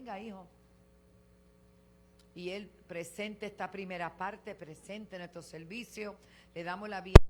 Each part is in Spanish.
venga, hijo. Y él presente esta primera parte, presente nuestro servicio. Le damos la bienvenida.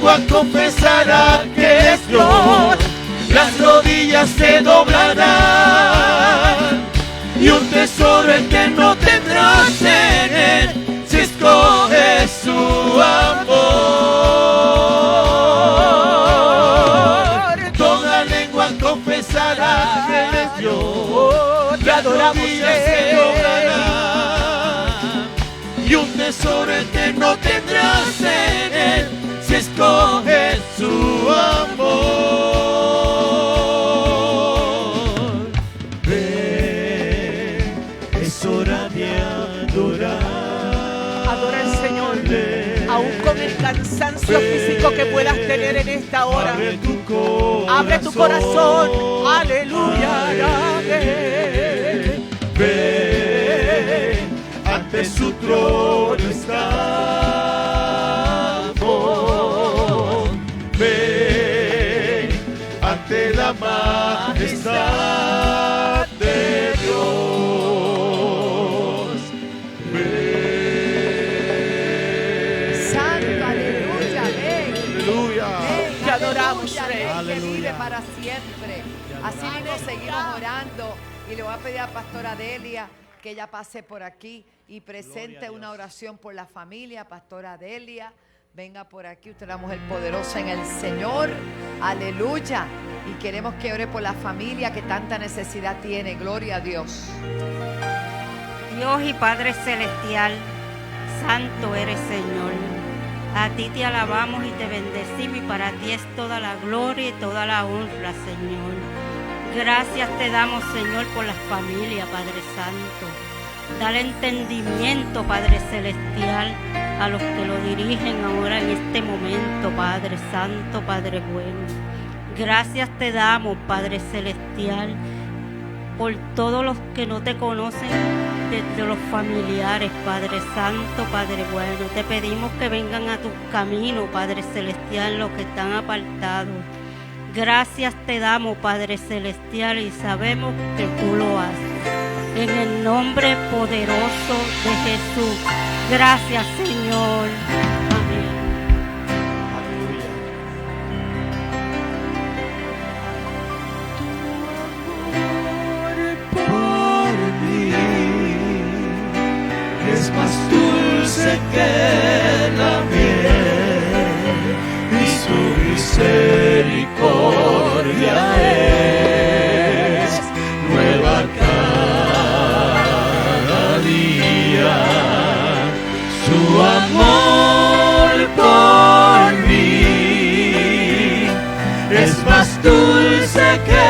lengua confesará que es Dios, las rodillas se doblarán, y un tesoro eterno tendrás en él, si escoges su amor. Toda lengua confesará que Él es Dios, las rodillas se doblarán, y un tesoro eterno tendrás en él, si escoges su amor. Ven, es hora de adorar. Adora al Señor, aún con el cansancio físico que puedas tener en esta hora. Abre tu corazón. Aleluya. Ven, ante su trono estamos. Ven, ante la majestad de Dios. Ven. Santo, aleluya, ven. Aleluya. Ven, Te adoramos, aleluya, Rey. ven, que Aleluya. vive para siempre. Así mismo seguimos orando y le voy a pedir a Pastora Delia que ella pase por aquí y presente una oración por la familia. Pastora Delia, venga por aquí, usted es la mujer poderosa en el Señor. Aleluya. Y queremos que ore por la familia que tanta necesidad tiene. Gloria a Dios. Dios y Padre Celestial, santo eres, Señor. A ti te alabamos y te bendecimos, y para ti es toda la gloria y toda la honra, Señor. Gracias te damos, Señor, por las familias, Padre Santo. Dale entendimiento, Padre Celestial, a los que lo dirigen ahora en este momento, Padre Santo, Padre bueno. Gracias te damos, Padre Celestial, por todos los que no te conocen, desde los familiares, Padre Santo, Padre bueno. Te pedimos que vengan a tus caminos, Padre Celestial, los que están apartados. Gracias te damos, Padre Celestial, y sabemos que tú lo haces. En el nombre poderoso de Jesús. Gracias, Señor. Amén. Por mí es más dulce que la miel, y su misericordia es nueva cada día. Su amor por mí es más dulce que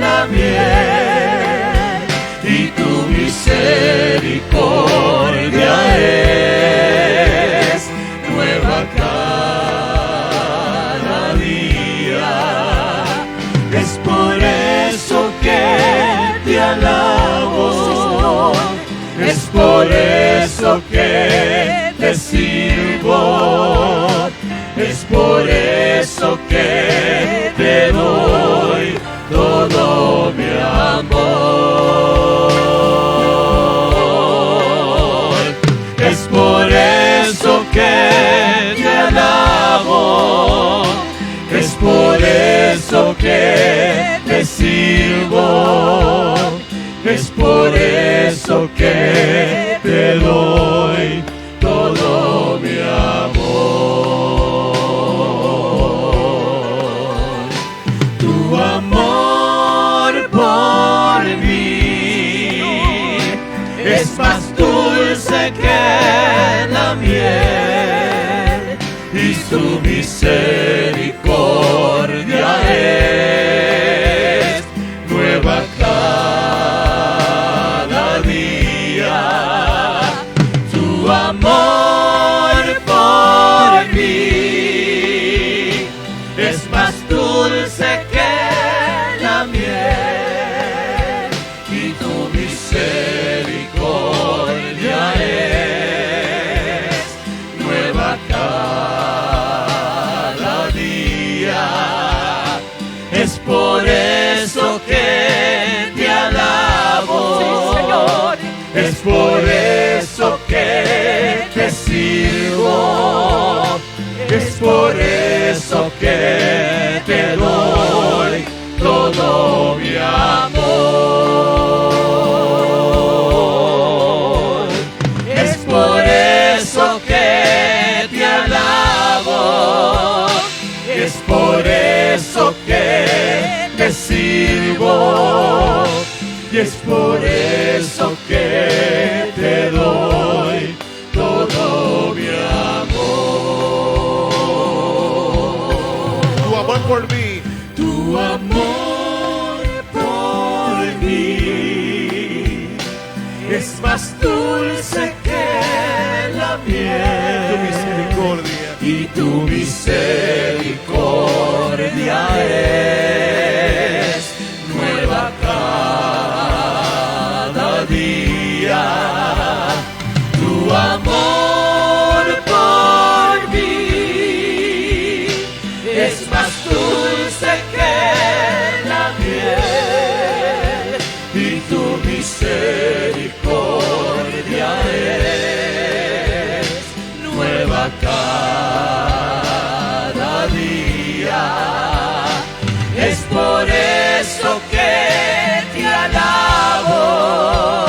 la miel, y tu misericordia es nueva cada día. Es por eso que te alabo, es por eso que te sirvo, es por eso que te doy todo mi amor. Es por eso que te alabo, es por eso que te sirvo, es por eso que te doy todo mi amor. Tu amor por mí es más dulce que la miel, y su misericordia es nueva cada día. Tu amor por mí es más dulce que la miel, y tu misericordia es nueva cada día. Es por eso que te alabo, Sí, Señor. es por eso que te sirvo, es por eso eso que te doy todo mi amor. Es por eso que te alabo. Es por eso que te sirvo. Y es por eso que te doy todo mi amor. Tu amor por mí, Tu amor por mí es más dulce que la miel. tu misericordia, Y tu misericordia es nueva cada día. Tu amor por mí es más dulce que la miel. Y tu misericordia es nueva cada día. Es por eso que te alabo.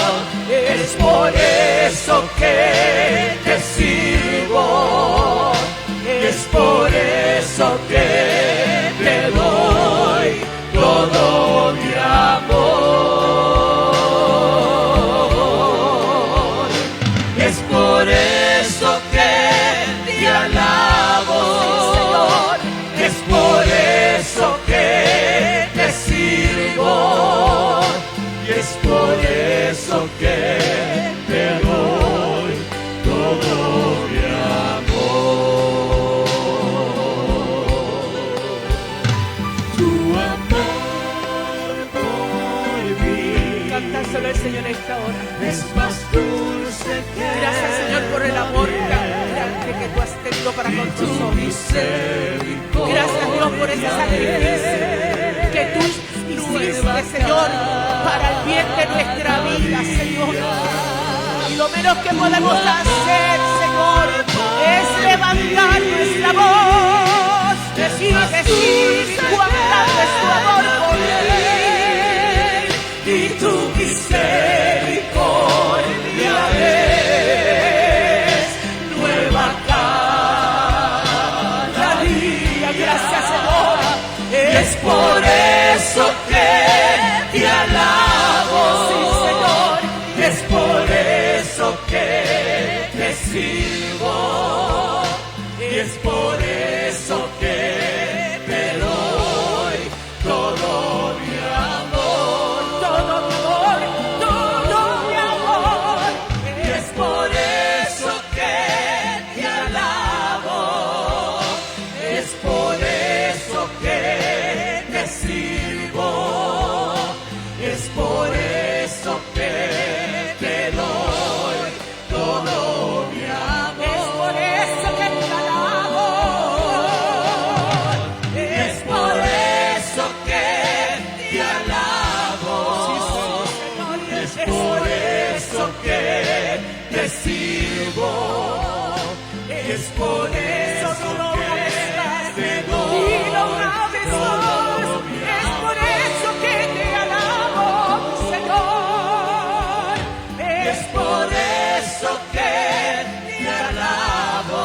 Es por eso que te sirvo. Es por eso que te doy todo mi amor. Es por eso que te alabo, Señor. Es por eso que te sirvo. Y es por eso que te doy todo mi amor. Tu amor por mí Cantáselo al Señor en esta hora. es más dulce que Gracias, Señor, por el amor grande que tú has tenido para con tu nosotros. misericordia. Gracias, Dios, por ese sacrificio que tú hiciste, Señor, para el bien de nuestra vida, Señor. Y lo menos que podemos hacer, Señor, es levantar nuestra voz, decir cuán grande es tu amor por mí. Y tu misericordia es nueva cada día. Gracias, Señor. Es por eso que te alabo, Sí, Señor. es por eso que te sirvo. Y es por eso que te doy todo mi amor. Todo mi amor, todo mi amor. Y es por eso que te alabo. Es por eso que te sirvo. Es por eso que te doy todo mi amor. Es por eso que te alabo. Es por eso que te alabo. Es por eso que te sirvo. Es por eso que te doy. Dilo una vez más. Es por eso que te alabo, Señor. Es por eso que te alabo.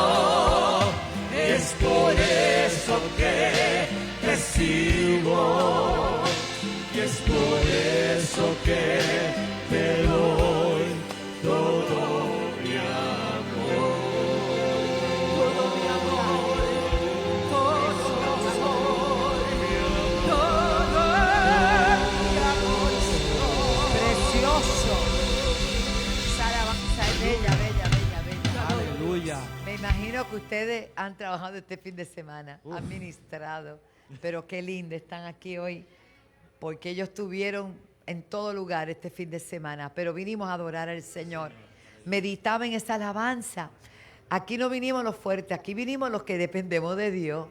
Es por eso que te sirvo. Y es por eso que te doy todo mi amor. Todo mi amor, todo mi amor, todo mi amor, Precioso. Esa alabanza es bella, bella, bella, bella. aleluya. Me imagino que ustedes han trabajado este fin de semana, han ministrado, pero qué lindo, están aquí hoy, porque ellos estuvieron en todo lugar este fin de semana, pero vinimos a adorar al Señor. Meditaba en esa alabanza. Aquí no vinimos los fuertes, aquí vinimos los que dependemos de Dios.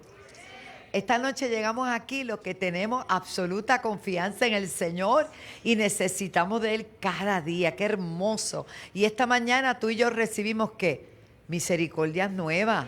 Esta noche llegamos aquí los que tenemos absoluta confianza en el Señor y necesitamos de Él cada día. ¡Qué hermoso! Y esta mañana tú y yo recibimos ¿qué? Misericordias nuevas.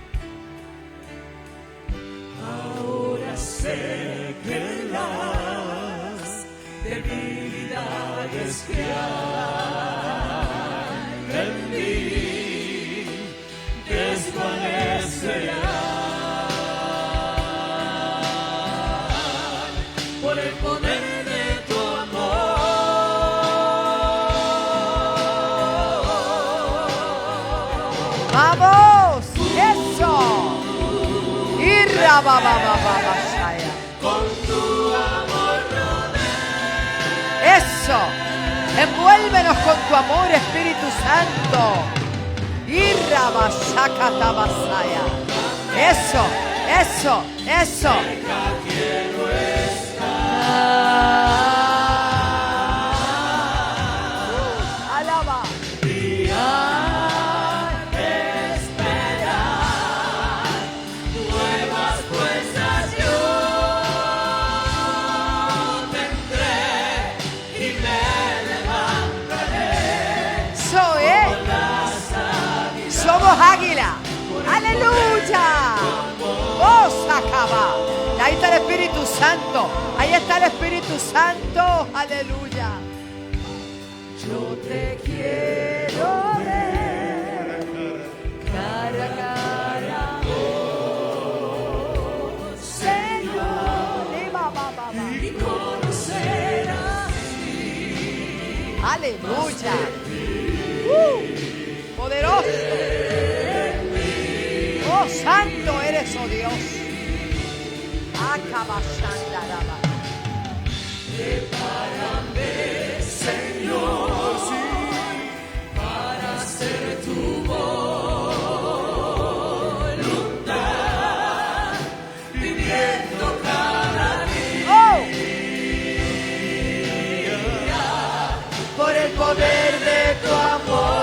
Vamos, eso. Irra ba ba ba ba ba shaya. Eso. Envuélvenos con tu amor, Espíritu Santo. Irra ba shakata basaya. Eso, eso, eso. Alaba. Somos águila. Aleluya. Oh, sacaba. Ahí está el Espíritu Santo. Ahí está el Espíritu Santo. Aleluya. Yo te quiero ver cara a cara. Oh, Señor. Y conocer así. Aleluya. Poderoso. Oh, santo eres, oh Dios. Acabashandaraba. Prepárame, Señor, sí, para hacer tu voluntad, viviendo cada día, por el poder de tu amor.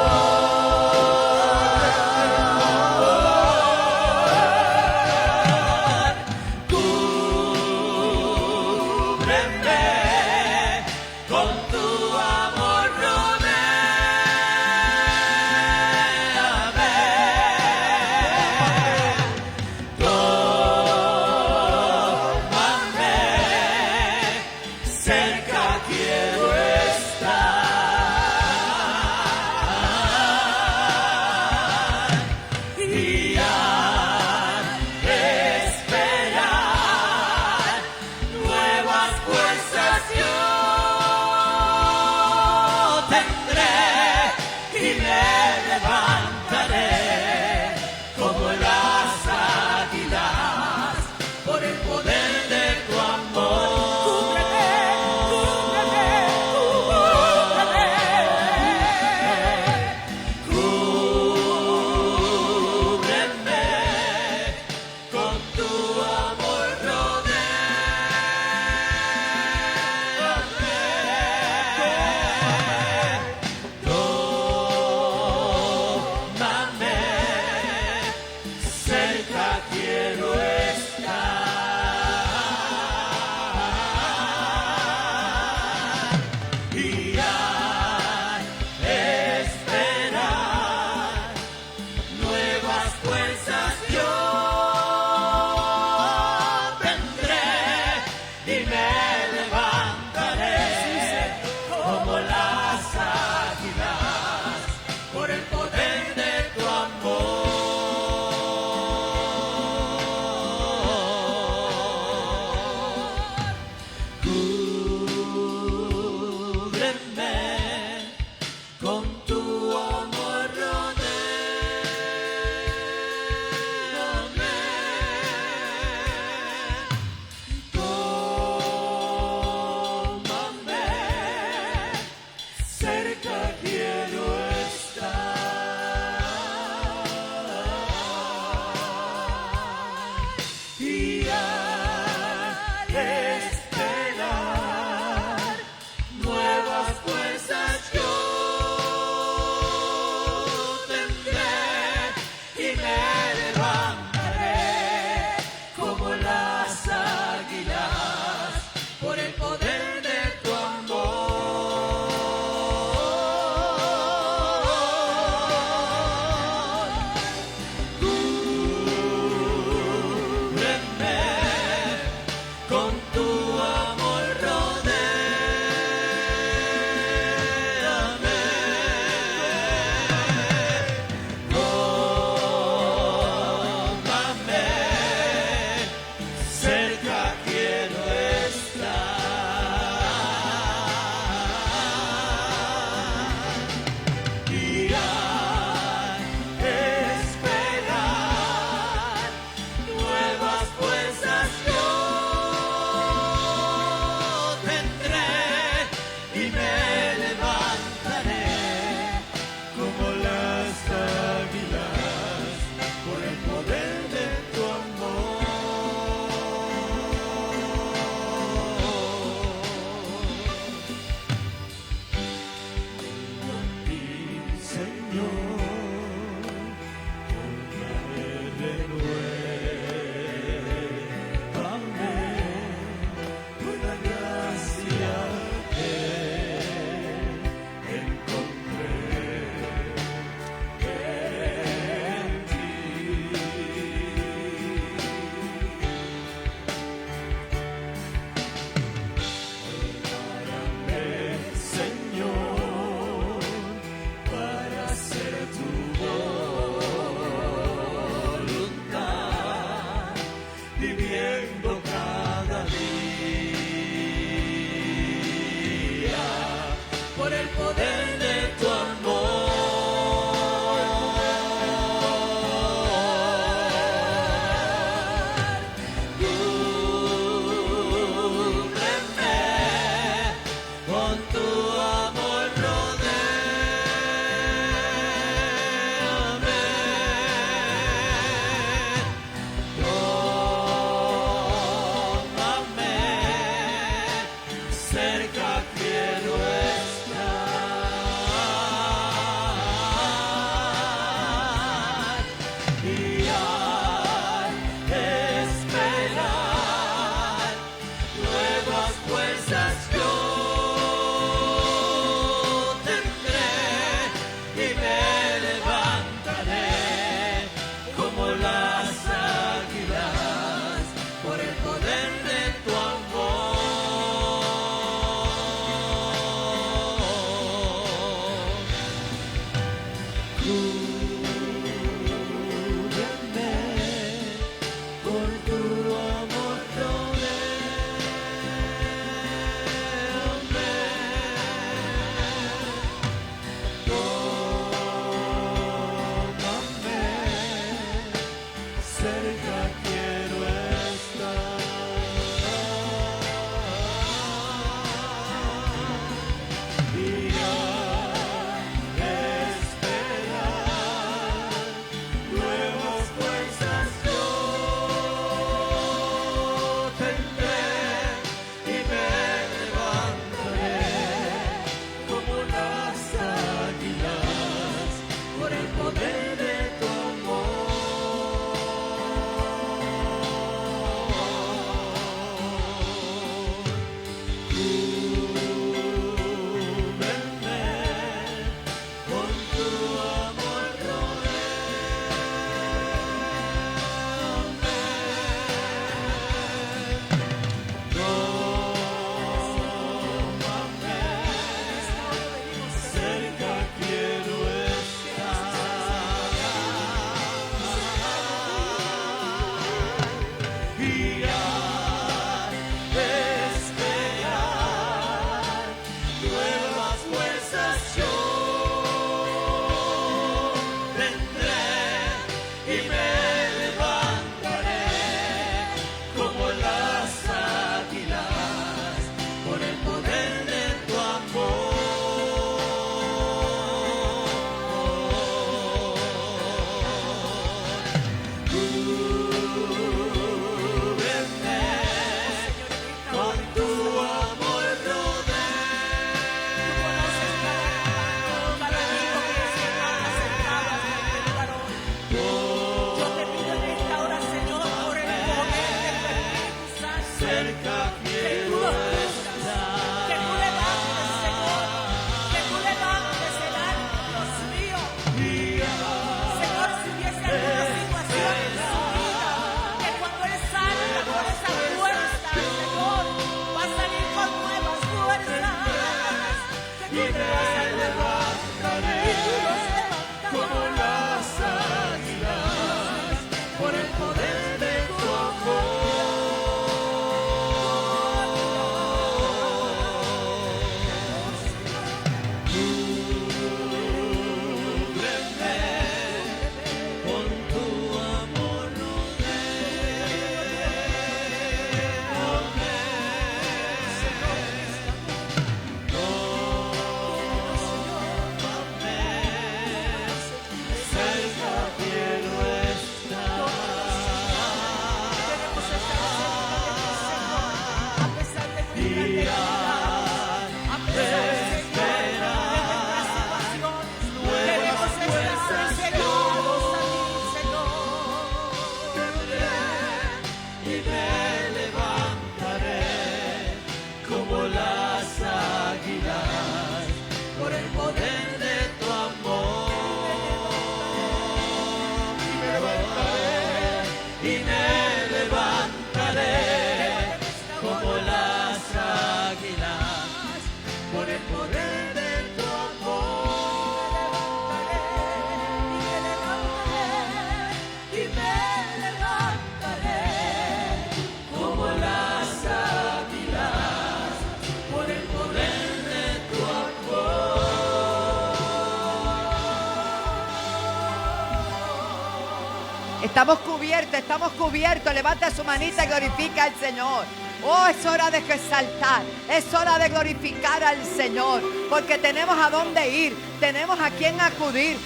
Estamos cubiertos. Levanta su manita y glorifica al Señor. Oh, es hora de exaltar, es hora de glorificar al Señor, porque tenemos a dónde ir, tenemos a quién acudir.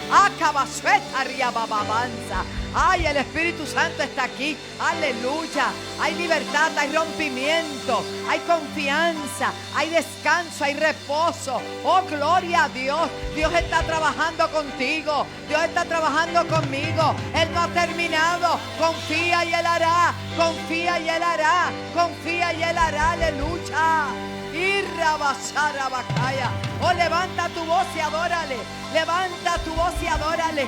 Ay, el Espíritu Santo está aquí. Aleluya. Hay libertad, hay rompimiento, hay confianza, hay descanso, hay reposo. Oh, gloria a Dios. Dios está trabajando contigo. Dios está trabajando conmigo. Él no ha terminado. Confía y Él hará. Confía y Él hará. Confía y Él hará. Aleluya. Oh, levanta tu voz y adórale. Levanta tu voz y adórale.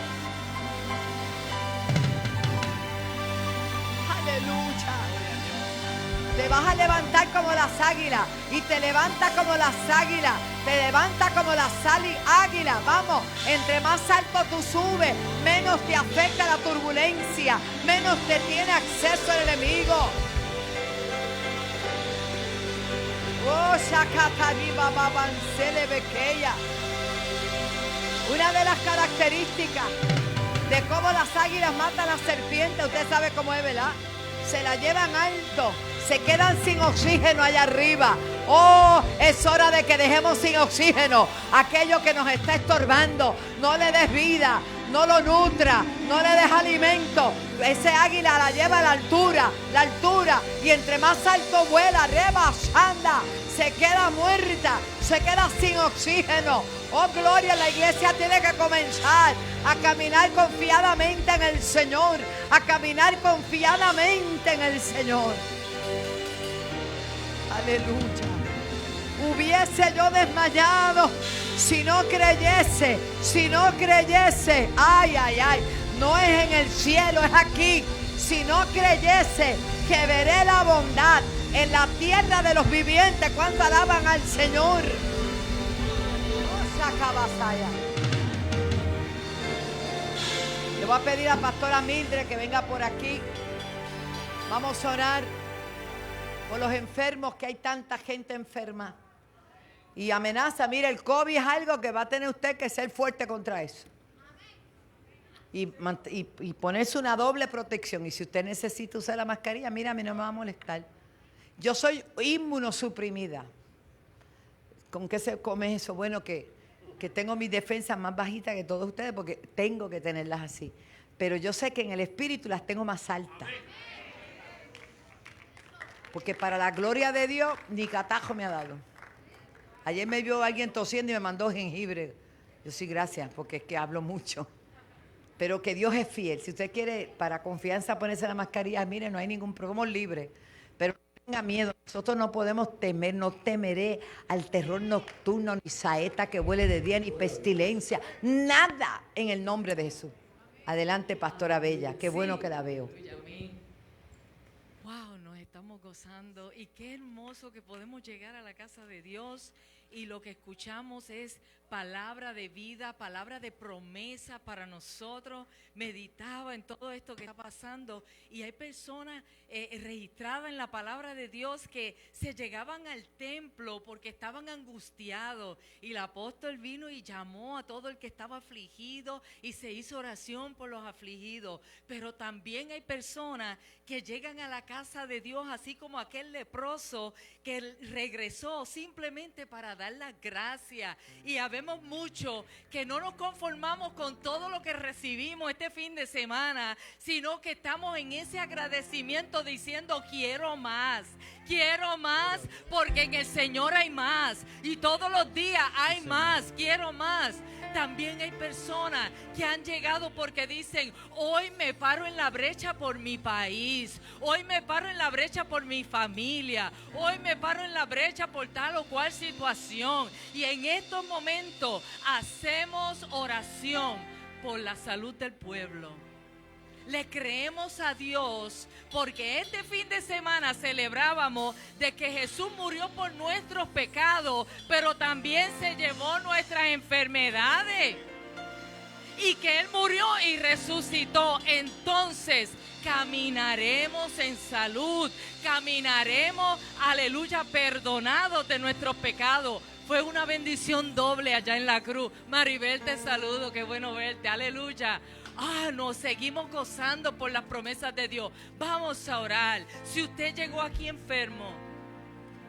Aleluya. Te vas a levantar como las águilas. Y te levanta como las águilas. Te levanta como las águilas. Vamos, entre más alto tú subes, menos te afecta la turbulencia, menos te tiene acceso el enemigo. Oh, Shakatariba Babansele Bequeya. Una de las características de cómo las águilas matan a la serpiente, usted sabe cómo es, ¿verdad? Se la llevan alto, se quedan sin oxígeno allá arriba. Oh, es hora de que dejemos sin oxígeno aquello que nos está estorbando. No le des vida, no lo nutra, no le des alimento. Ese águila la lleva a la altura, y entre más alto vuela, rebasanda, se queda muerta, se queda sin oxígeno. Oh, gloria, la iglesia tiene que comenzar a caminar confiadamente en el Señor, a caminar confiadamente en el Señor. Aleluya. Hubiese yo desmayado si no creyese, ay, ay, ay, no es en el cielo, es aquí. Si no creyese que veré la bondad en la tierra de los vivientes. ¿Cuánto alaban al Señor? Le voy a pedir a pastora Mildred que venga por aquí. Vamos a orar por los enfermos, que hay tanta gente enferma. Y amenaza, mire, el COVID es algo que va a tener usted que ser fuerte contra eso. Y ponerse una doble protección. Y si usted necesita usar la mascarilla, mira, a mí no me va a molestar. Yo soy inmunosuprimida. ¿Con qué se come eso? Bueno, que tengo mis defensas más bajitas que todos ustedes, porque tengo que tenerlas así. Pero yo sé que en el espíritu las tengo más altas. Porque para la gloria de Dios, ni catajo me ha dado. Ayer me vio alguien tosiendo y me mandó jengibre. Yo sí, gracias, porque es que hablo mucho. Pero que Dios es fiel. Si usted quiere, para confianza, ponerse la mascarilla, mire, no hay ningún problema, somos libres. Pero no tenga miedo. Nosotros no podemos temer, no temeré al terror nocturno, ni saeta que vuele de día, ni pestilencia. Nada en el nombre de Jesús. Adelante, pastora Bella. Qué bueno que la veo. Wow, nos estamos gozando y qué hermoso que podemos llegar a la casa de Dios y lo que escuchamos es palabra de vida, palabra de promesa para nosotros. Meditaba en todo esto que está pasando y hay personas registradas en la palabra de Dios que se llegaban al templo porque estaban angustiados y el apóstol vino y llamó a todo el que estaba afligido y se hizo oración por los afligidos. Pero también hay personas que llegan a la casa de Dios así como aquel leproso que regresó simplemente para dar las gracias. Y habemos mucho que no nos conformamos con todo lo que recibimos este fin de semana, sino que estamos en ese agradecimiento diciendo quiero más, porque en el Señor hay más y todos los días hay más, quiero más. También hay personas que han llegado porque dicen, hoy me paro en la brecha por mi país, hoy me paro en la brecha por mi familia, hoy me paro en la brecha por tal o cual situación. Y en estos momentos hacemos oración por la salud del pueblo. Le creemos a Dios porque este fin de semana celebrábamos de que Jesús murió por nuestros pecados, pero también se llevó nuestras enfermedades y que Él murió y resucitó. Entonces caminaremos en salud, caminaremos, aleluya, perdonados de nuestros pecados. Fue una bendición doble allá en la cruz. Maribel, te saludo, qué bueno verte, aleluya. Nos seguimos gozando por las promesas de Dios. Vamos a orar. Si usted llegó aquí enfermo,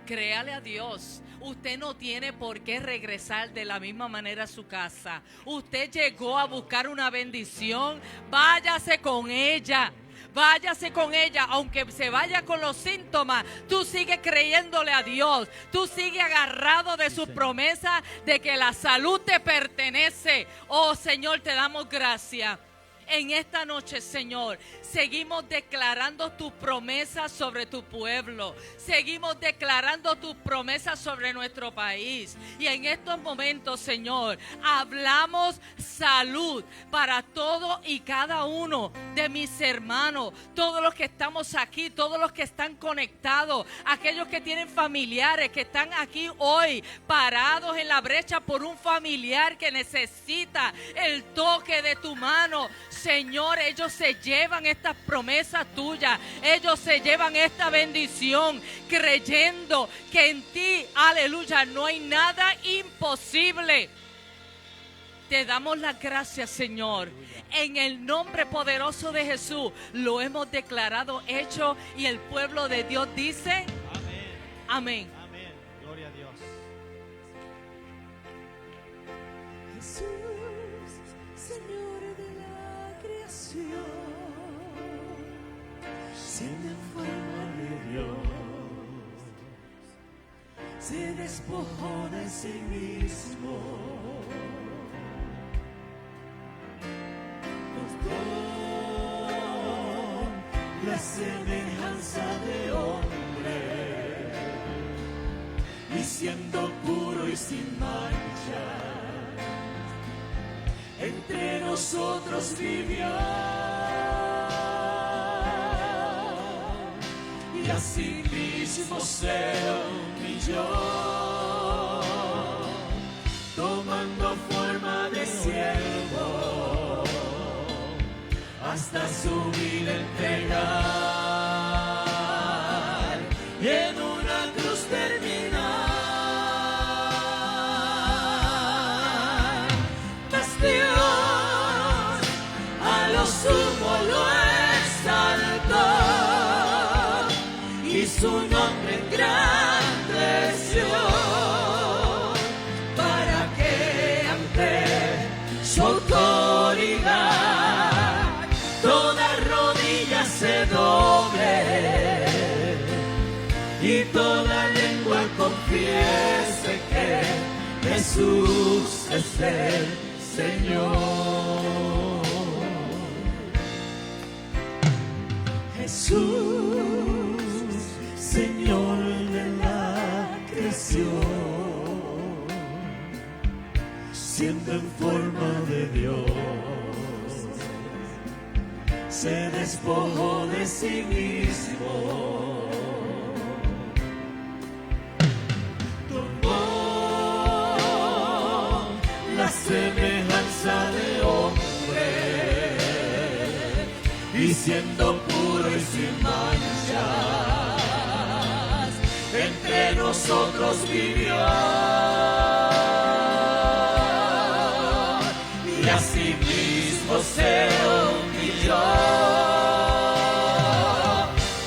créale a Dios. Usted no tiene por qué regresar de la misma manera a su casa. Usted llegó a buscar una bendición. Váyase con ella. Váyase con ella, aunque se vaya con los síntomas, tú sigues creyéndole a Dios, tú sigues agarrado de sus promesas de que la salud te pertenece. Oh Señor, te damos gracias. En esta noche, Señor, seguimos declarando tus promesas sobre tu pueblo. Seguimos declarando tus promesas sobre nuestro país. Y en estos momentos, Señor, hablamos salud para todo y cada uno de mis hermanos. Todos los que estamos aquí, todos los que están conectados, aquellos que tienen familiares que están aquí hoy parados en la brecha por un familiar que necesita el toque de tu mano. Señor, ellos se llevan estas promesas tuyas, ellos se llevan esta bendición, creyendo que en ti, aleluya, no hay nada imposible. Te damos las gracias, Señor. En el nombre poderoso de Jesús lo hemos declarado hecho, y el pueblo de Dios dice amén. Amén. Amén. Gloria a Dios. Jesús, Señor de la creación, siendo en forma de Dios, se despojó de sí mismo, nos dio la semejanza de hombre, y siendo puro y sin mancha, entre nosotros vivió, y así mismo se humilló, tomando forma de siervo, hasta su vida entregar, y en una cruz terminar. Mas Dios a lo sumo lo exaltó, y su nombre engrandeció, para que ante su autoridad toda rodilla se doble, y toda lengua confiese que Jesús es el Señor. Jesús, Señor de la creación, siendo en forma de Dios, se despojó de sí mismo, tomó la semejanza de hombre, y siendo puro y sin manchas, entre nosotros vivió, y así mismo se humilló,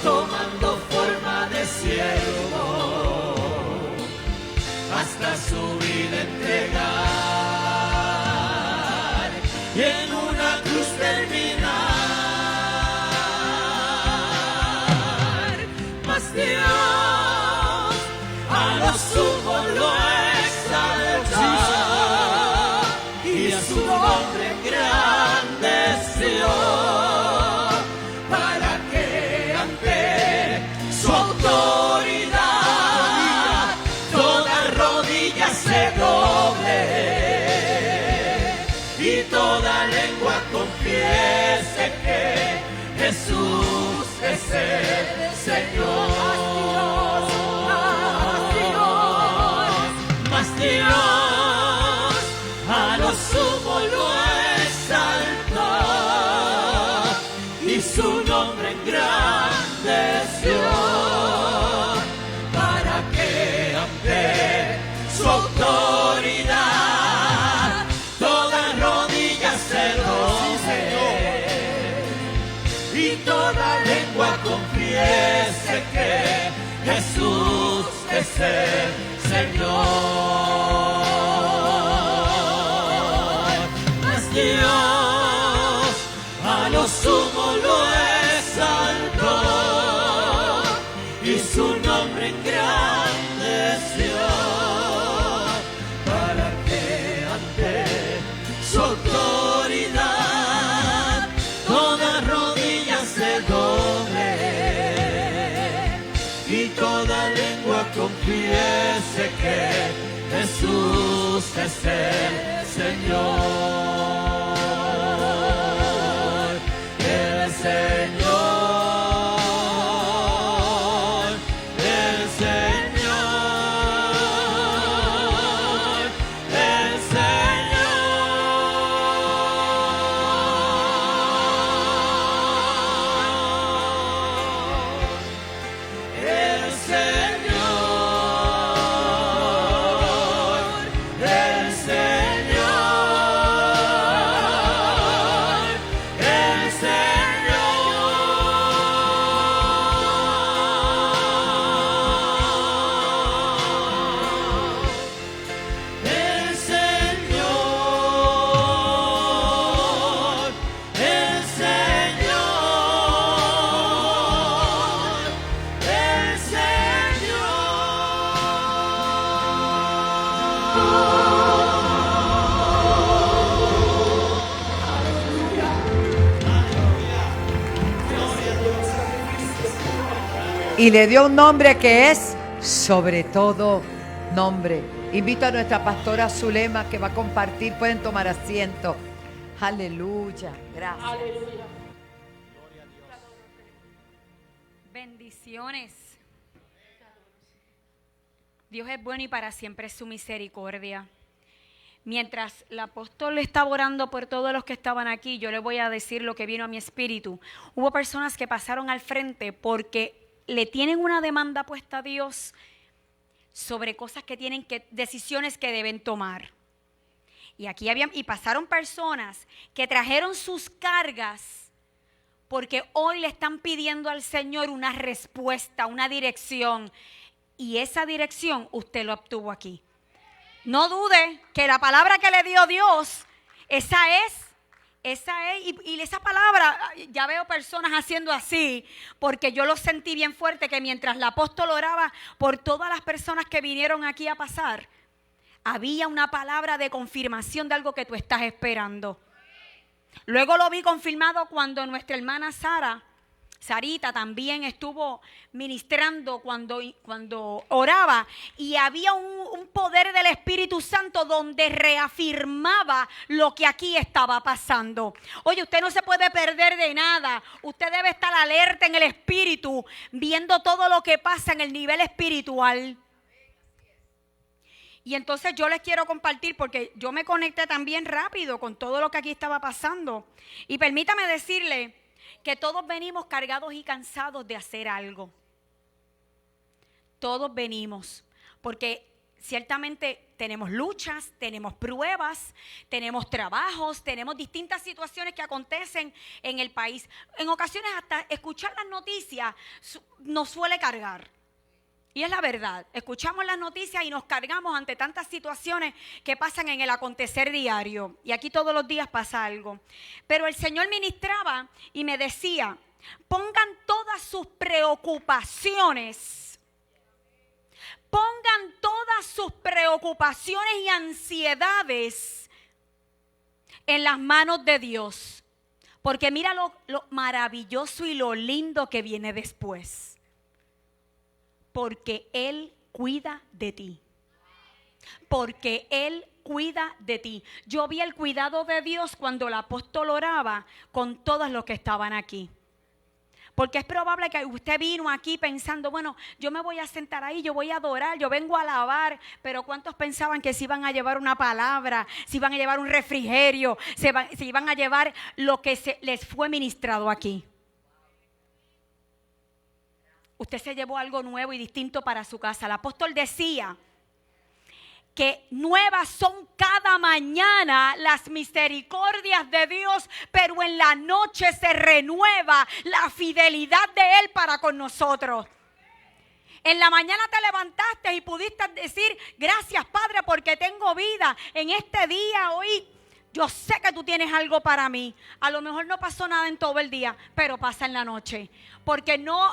tomando forma de siervo, hasta su vida entregar, y en una cruz terminar. Mas Dios a lo sumo lo exaltó, y su nombre engrandeció, para que ante su autoridad toda rodilla se doble, y toda lengua confiese que Jesús es el Señor. Mas Dios a lo sumo lo exaltó, y su nombre engrandeció, para que ante su autoridad toda rodilla se doble, y toda lengua confiese que Jesús es el Señor. Mas Dios a lo sumo lo exaltó, y su nombre engrandeció, para que ante su autoridad confiese que Jesús es el Señor, el Señor, el Señor, el Señor, el Señor, el Señor, el Y le dio un nombre que es sobre todo nombre. Invito a nuestra pastora Zulema que va a compartir. Pueden tomar asiento. Aleluya. Gracias. Bendiciones. Dios es bueno y para siempre es su misericordia. Mientras el apóstol estaba orando por todos los que estaban aquí, yo le voy a decir lo que vino a mi espíritu. Hubo personas que pasaron al frente porque le tienen una demanda puesta a Dios sobre cosas que tienen que, decisiones que deben tomar. Y aquí pasaron personas que trajeron sus cargas porque hoy le están pidiendo al Señor una respuesta, una dirección. Y esa dirección usted lo obtuvo aquí. No dude que la palabra que le dio Dios, esa es, y esa palabra, ya veo personas haciendo así, porque yo lo sentí bien fuerte, que mientras el apóstol oraba por todas las personas que vinieron aquí a pasar, había una palabra de confirmación de algo que tú estás esperando. Luego lo vi confirmado cuando nuestra hermana Sarita también estuvo ministrando cuando oraba, y había un poder del Espíritu Santo donde reafirmaba lo que aquí estaba pasando. Oye, usted no se puede perder de nada. Usted debe estar alerta en el Espíritu, viendo todo lo que pasa en el nivel espiritual. Y entonces yo les quiero compartir, porque yo me conecté también rápido con todo lo que aquí estaba pasando. Y permítame decirle que todos venimos cargados y cansados de hacer algo. Todos venimos, porque ciertamente tenemos luchas, tenemos pruebas, tenemos trabajos, tenemos distintas situaciones que acontecen en el país. En ocasiones hasta escuchar las noticias nos suele cargar. Y es la verdad, escuchamos las noticias y nos cargamos ante tantas situaciones que pasan en el acontecer diario. Y aquí todos los días pasa algo. Pero el Señor ministraba y me decía, pongan todas sus preocupaciones, y ansiedades en las manos de Dios. Porque mira lo maravilloso y lo lindo que viene después. Porque Él cuida de ti. Porque Él cuida de ti. Yo vi el cuidado de Dios cuando el apóstol oraba con todos los que estaban aquí. Porque es probable que usted vino aquí pensando, bueno, yo me voy a sentar ahí, yo voy a adorar, yo vengo a alabar. Pero ¿cuántos pensaban que se iban a llevar una palabra, se iban a llevar un refrigerio, se iban a llevar lo que les fue ministrado aquí? Usted se llevó algo nuevo y distinto para su casa. El apóstol decía que nuevas son cada mañana las misericordias de Dios, pero en la noche se renueva la fidelidad de Él para con nosotros. En la mañana te levantaste y pudiste decir, gracias Padre porque tengo vida en este día, hoy. Yo sé que tú tienes algo para mí. A lo mejor no pasó nada en todo el día, pero pasa en la noche. Porque no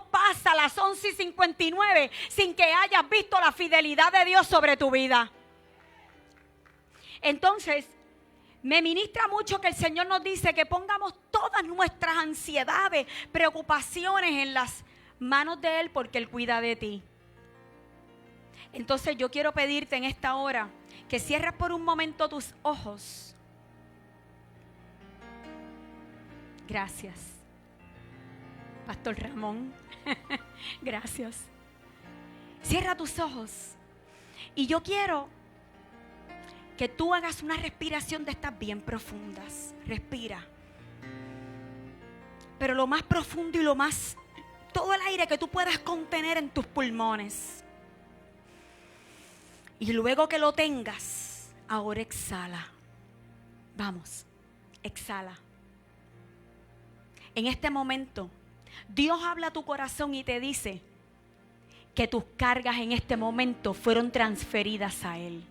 pasa a las 11:59 sin que hayas visto la fidelidad de Dios sobre tu vida. Entonces, me ministra mucho que el Señor nos dice que pongamos todas nuestras ansiedades, preocupaciones en las manos de Él, porque Él cuida de ti. Entonces yo quiero pedirte en esta hora que cierres por un momento tus ojos. Gracias, Pastor Ramón. Gracias. Cierra tus ojos. Y yo quiero que tú hagas una respiración de estas bien profundas. Respira. Pero lo más profundo y todo el aire que tú puedas contener en tus pulmones. Y luego que lo tengas, ahora exhala. Vamos, exhala. En este momento, Dios habla a tu corazón y te dice que tus cargas en este momento fueron transferidas a Él.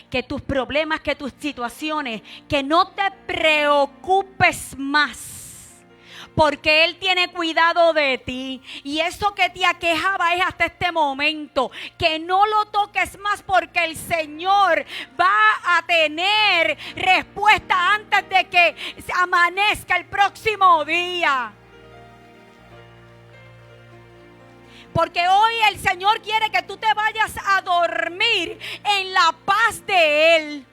Que tus problemas, que tus situaciones, que no te preocupes más. Porque Él tiene cuidado de ti. Y eso que te aquejaba es hasta este momento. Que no lo toques más porque el Señor va a tener respuesta antes de que amanezca el próximo día. Porque hoy el Señor quiere que tú te vayas a dormir en la paz de Él.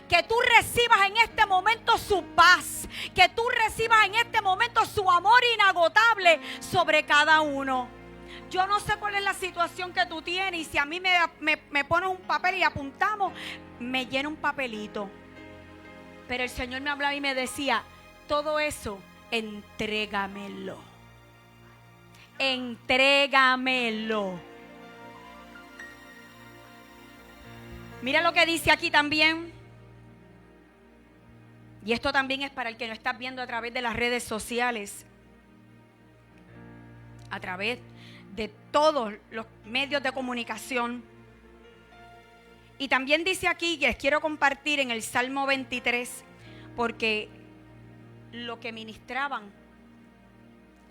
Que tú recibas en este momento su paz. Que tú recibas en este momento su amor inagotable sobre cada uno. Yo no sé cuál es la situación que tú tienes. Y si a mí me pones un papel y apuntamos, me llena un papelito. Pero el Señor me hablaba y me decía, todo eso, entrégamelo. Entrégamelo. Mira lo que dice aquí también. Y esto también es para el que nos estás viendo a través de las redes sociales, a través de todos los medios de comunicación. Y también dice aquí, que les quiero compartir en el Salmo 23, porque lo que ministraban,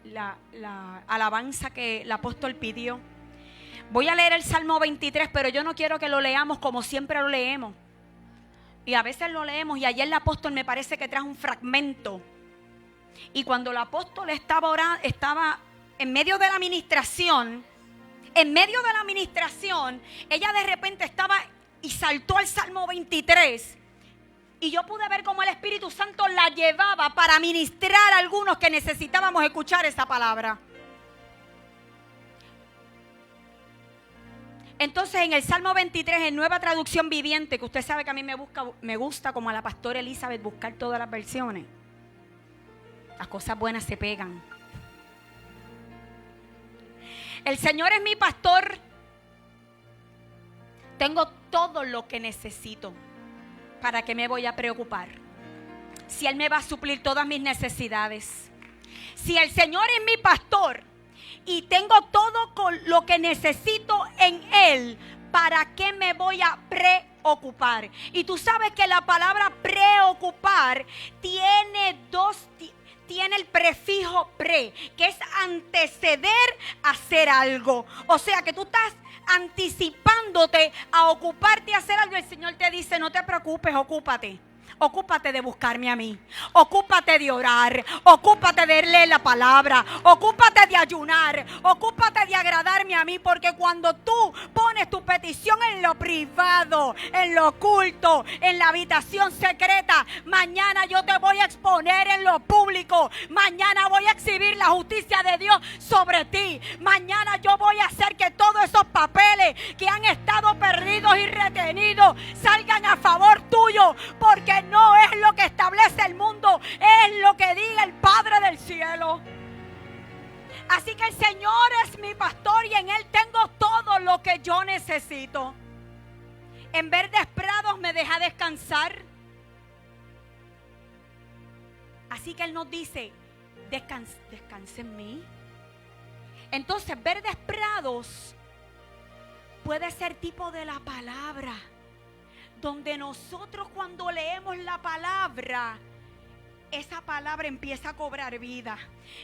la alabanza que el apóstol pidió. Voy a leer el Salmo 23, pero yo no quiero que lo leamos como siempre lo leemos. Y a veces lo leemos, y ayer el apóstol me parece que trajo un fragmento. Y cuando el apóstol estaba orando, estaba en medio de la administración, ella de repente estaba y saltó al Salmo 23. Y yo pude ver cómo el Espíritu Santo la llevaba para ministrar a algunos que necesitábamos escuchar esa palabra. Entonces en el Salmo 23, en Nueva Traducción Viviente, que usted sabe que a mí me gusta como a la pastora Elizabeth buscar todas las versiones. Las cosas buenas se pegan. El Señor es mi pastor. Tengo todo lo que necesito. ¿Para qué me voy a preocupar? Si Él me va a suplir todas mis necesidades. Si el Señor es mi pastor y tengo todo lo que necesito en Él, ¿para qué me voy a preocupar? Y tú sabes que la palabra preocupar tiene el prefijo pre, que es anteceder a hacer algo. O sea que tú estás anticipándote a ocuparte a hacer algo. El Señor te dice, no te preocupes, ocúpate. Ocúpate de buscarme a mí. Ocúpate de orar. Ocúpate de leer la palabra. Ocúpate de ayunar. Ocúpate de agradarme a mí. Porque cuando tú pones tu petición en lo privado, en lo oculto, en la habitación secreta, mañana yo te voy a exponer en lo público. Mañana voy a exhibir la justicia de Dios sobre ti. Mañana yo voy a hacer que todos esos papeles que han estado perdidos y retenidos salgan a favor tuyo. Porque no es lo que establece el mundo, es lo que diga el Padre del cielo. Así que el Señor es mi pastor y en Él tengo todo lo que yo necesito. En verdes prados me deja descansar. Así que Él nos dice, descanse en mí. Entonces, verdes prados puede ser tipo de la palabra. Donde nosotros cuando leemos la palabra, esa palabra empieza a cobrar vida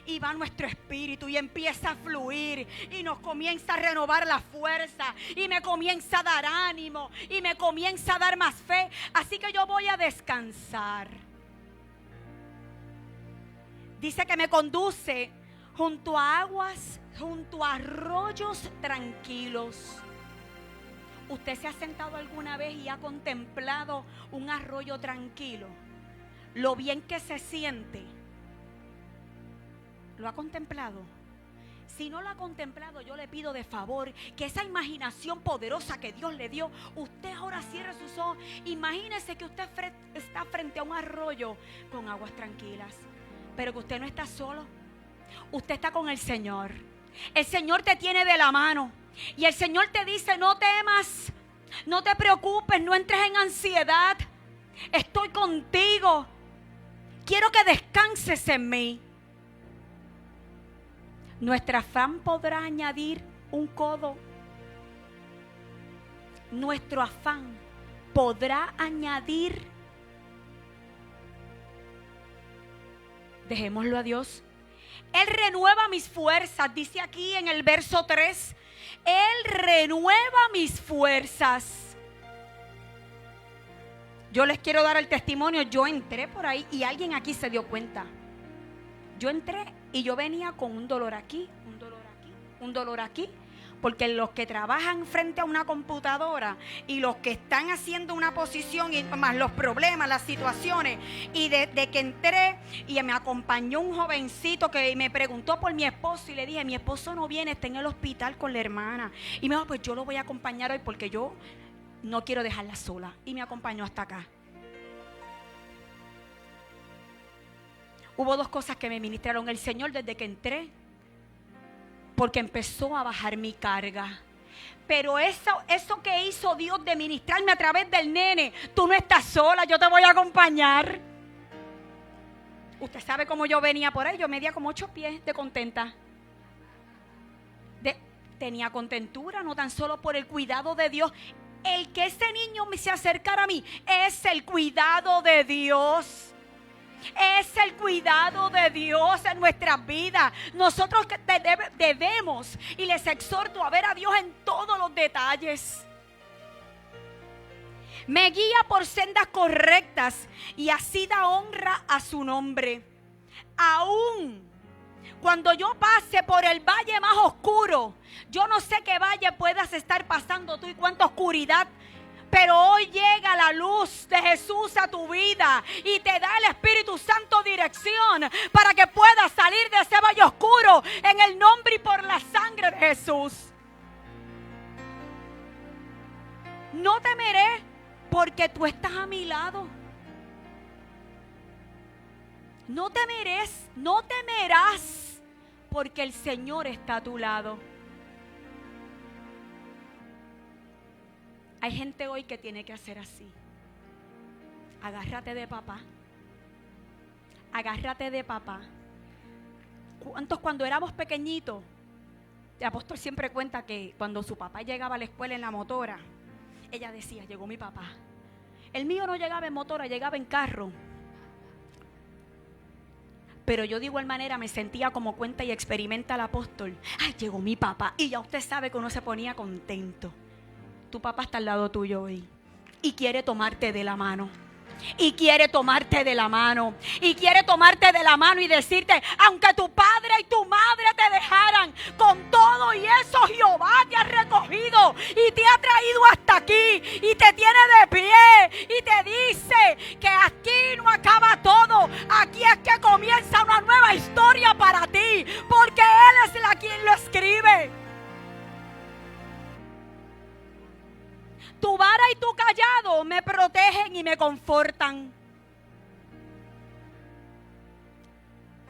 y va a nuestro espíritu y empieza a fluir y nos comienza a renovar la fuerza y me comienza a dar ánimo y me comienza a dar más fe. Así que yo voy a descansar. Dice que me conduce junto a aguas, junto a arroyos tranquilos. ¿Usted se ha sentado alguna vez y ha contemplado un arroyo tranquilo? Lo bien que se siente. ¿Lo ha contemplado? Si no lo ha contemplado, yo le pido de favor que esa imaginación poderosa que Dios le dio, usted ahora cierre sus ojos. Imagínese que usted está frente a un arroyo con aguas tranquilas, pero que usted no está solo. Usted está con el Señor. El Señor te tiene de la mano y el Señor te dice: no temas, no te preocupes, no entres en ansiedad. Estoy contigo. Quiero que descanses en mí. Nuestra afán podrá añadir un codo. Nuestro afán podrá añadir. Dejémoslo a Dios. Él renueva mis fuerzas, dice aquí en el verso 3. Él renueva mis fuerzas. Yo les quiero dar el testimonio. Yo entré por ahí y alguien aquí se dio cuenta. Yo entré y yo venía con un dolor aquí, un dolor aquí, un dolor aquí. Porque los que trabajan frente a una computadora y los que están haciendo una posición y más los problemas, las situaciones, y de que entré y me acompañó un jovencito que me preguntó por mi esposo y le dije: mi esposo no viene, está en el hospital con la hermana. Y me dijo: pues yo lo voy a acompañar hoy porque yo no quiero dejarla sola. Y me acompañó hasta acá. Hubo dos cosas que me ministraron el Señor desde que entré, porque empezó a bajar mi carga. Pero eso que hizo Dios de ministrarme a través del nene: tú no estás sola, yo te voy a acompañar. Usted sabe cómo yo venía por ahí. Yo medía como 8 pies de contenta. Tenía contentura, no tan solo por el cuidado de Dios. El que ese niño se acercara a mí es el cuidado de Dios. Es el cuidado de Dios en nuestras vidas. Nosotros debemos, y les exhorto a ver a Dios en todos los detalles. Me guía por sendas correctas y así da honra a su nombre. Aún cuando yo pase por el valle más oscuro, yo no sé qué valle puedas estar pasando tú y cuánta oscuridad, pero hoy llega la luz de Jesús a tu vida y te da el Espíritu Santo dirección para que puedas salir de ese valle oscuro en el nombre y por la sangre de Jesús. No temeré porque tú estás a mi lado. No temerás porque el Señor está a tu lado. Hay gente hoy que tiene que hacer así. Agárrate de papá. Agárrate de papá. ¿Cuántos cuando éramos pequeñitos? El apóstol siempre cuenta que cuando su papá llegaba a la escuela en la motora, ella decía: llegó mi papá. El mío no llegaba en motora, llegaba en carro. Pero yo de igual manera me sentía como cuenta y experimenta el apóstol: ay, llegó mi papá. Y ya usted sabe que uno se ponía contento. Tu papá está al lado tuyo hoy y quiere tomarte de la mano. Y quiere tomarte de la mano. Y quiere tomarte de la mano y decirte: aunque tu padre y tu madre te dejaran, con todo y eso Jehová te ha recogido y te ha traído hasta aquí y te tiene de pie y te dice que aquí no acaba todo. Aquí es que comienza una nueva historia para ti, porque Él es quien lo escribe. Tu vara y tu cayado me protegen y me confortan.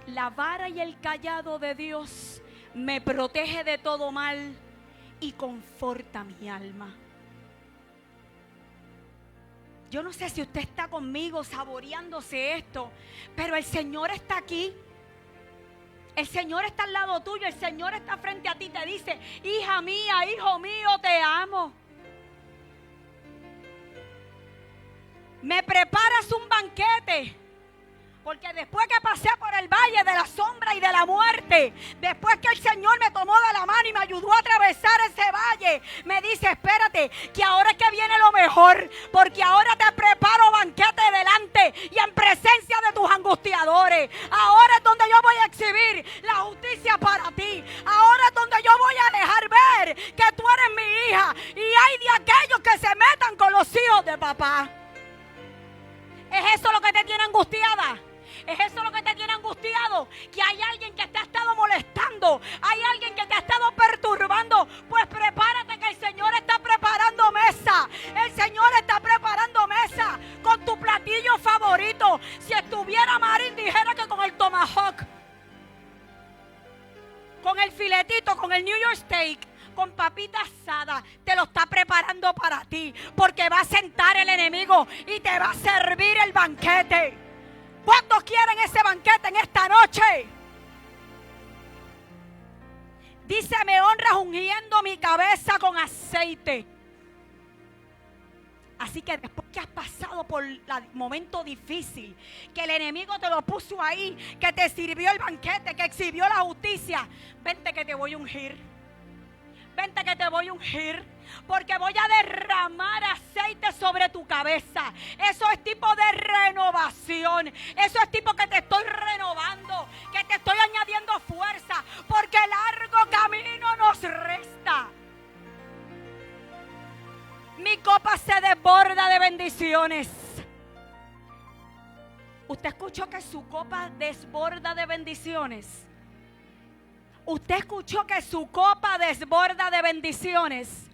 La vara y el cayado de Dios me protege de todo mal y conforta mi alma. Yo no sé si usted está conmigo saboreándose esto, pero el Señor está aquí. El Señor está al lado tuyo, el Señor está frente a ti y te dice: hija mía, hijo mío, te amo. Me preparas un banquete, porque después que pasé por el valle de la sombra y de la muerte, después que el Señor me tomó de la mano y me ayudó a atravesar ese valle, me dice: espérate, que ahora es que viene lo mejor, porque ahora te preparo banquete delante y en presencia de tus angustiadores. Ahora es donde yo voy a exhibir la justicia para ti. Ahora es donde yo voy a dejar ver que tú eres mi hija, y hay de aquellos papá. ¿Es eso lo que te tiene angustiada? ¿Es eso lo que te tiene angustiado? Que hay alguien que te ha estado molestando, hay alguien que te ha estado perturbando. Pues prepárate, que el Señor está preparando mesa. El Señor está preparando mesa con tu platillo favorito. Si estuviera Marín, dijera que con el tomahawk, con el filetito, con el New York steak, con papita asada, te lo está preparando para ti, porque va a sentar el enemigo y te va a servir el banquete. ¿Cuántos quieren ese banquete en esta noche? Dice: me honras ungiendo mi cabeza con aceite. Así que después que has pasado por el momento difícil, que el enemigo te lo puso ahí, que te sirvió el banquete, que exhibió la justicia, vente que te voy a ungir. Vente que te voy a ungir, porque voy a derramar aceite sobre tu cabeza. Eso es tipo de renovación. Eso es tipo que te estoy renovando, que te estoy añadiendo fuerza, porque largo camino nos resta. Mi copa se desborda de bendiciones. ¿Usted escuchó que su copa desborda de bendiciones? ¿Usted escuchó que su copa desborda de bendiciones?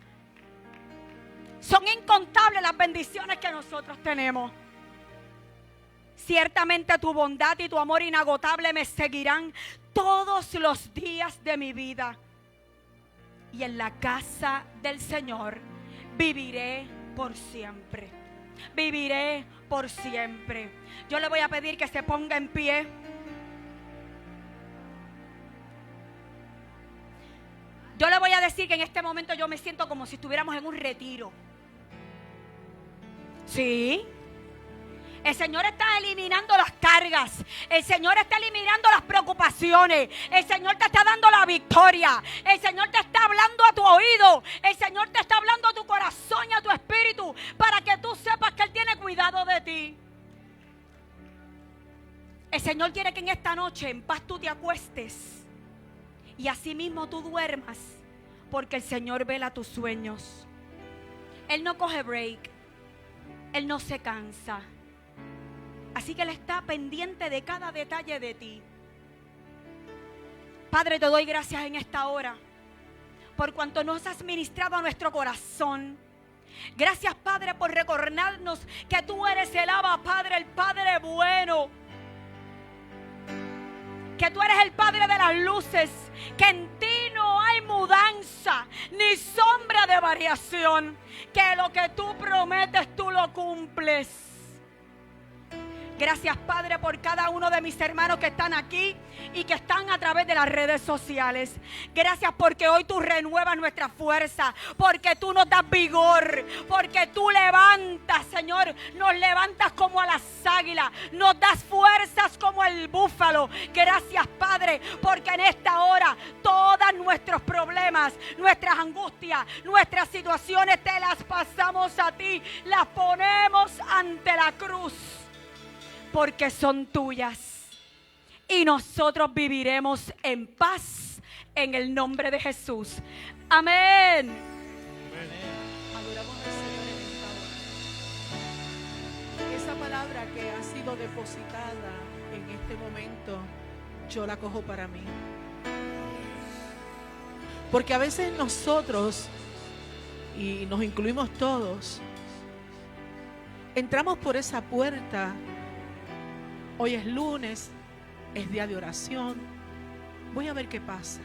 Son incontables las bendiciones que nosotros tenemos. Ciertamente tu bondad y tu amor inagotable me seguirán todos los días de mi vida. Y en la casa del Señor viviré por siempre. Viviré por siempre. Yo le voy a pedir que se ponga en pie. Yo le voy a decir que en este momento yo me siento como si estuviéramos en un retiro. ¿Sí? El Señor está eliminando las cargas. El Señor está eliminando las preocupaciones. El Señor te está dando la victoria. El Señor te está hablando a tu oído. El Señor te está hablando a tu corazón y a tu espíritu, para que tú sepas que Él tiene cuidado de ti. El Señor quiere que en esta noche en paz tú te acuestes y asimismo tú duermas, porque el Señor vela tus sueños. Él no coge break. Él no se cansa. Así que Él está pendiente de cada detalle de ti. Padre, te doy gracias en esta hora por cuanto nos has ministrado a nuestro corazón. Gracias, Padre, por recordarnos que tú eres el Abba Padre, el Padre bueno. Que tú eres el Padre de las luces, que en ti no hay mudanza ni sombra de variación, que lo que tú prometes tú lo cumples. Gracias, Padre, por cada uno de mis hermanos que están aquí y que están a través de las redes sociales. Gracias porque hoy tú renuevas nuestra fuerza, porque tú nos das vigor, porque tú levantas, Señor, nos levantas como a las águilas, nos das fuerzas como el búfalo. Gracias, Padre, porque en esta hora todos nuestros problemas, nuestras angustias, nuestras situaciones te las pasamos a ti, las ponemos ante la cruz, porque son tuyas y nosotros viviremos en paz en el nombre de Jesús. Amén. Adoramos al Señor en esta hora. Esa palabra que ha sido depositada en este momento, yo la cojo para mí. Porque a veces nosotros, y nos incluimos todos, entramos por esa puerta. Hoy es lunes, es día de oración. Voy a ver qué pasa.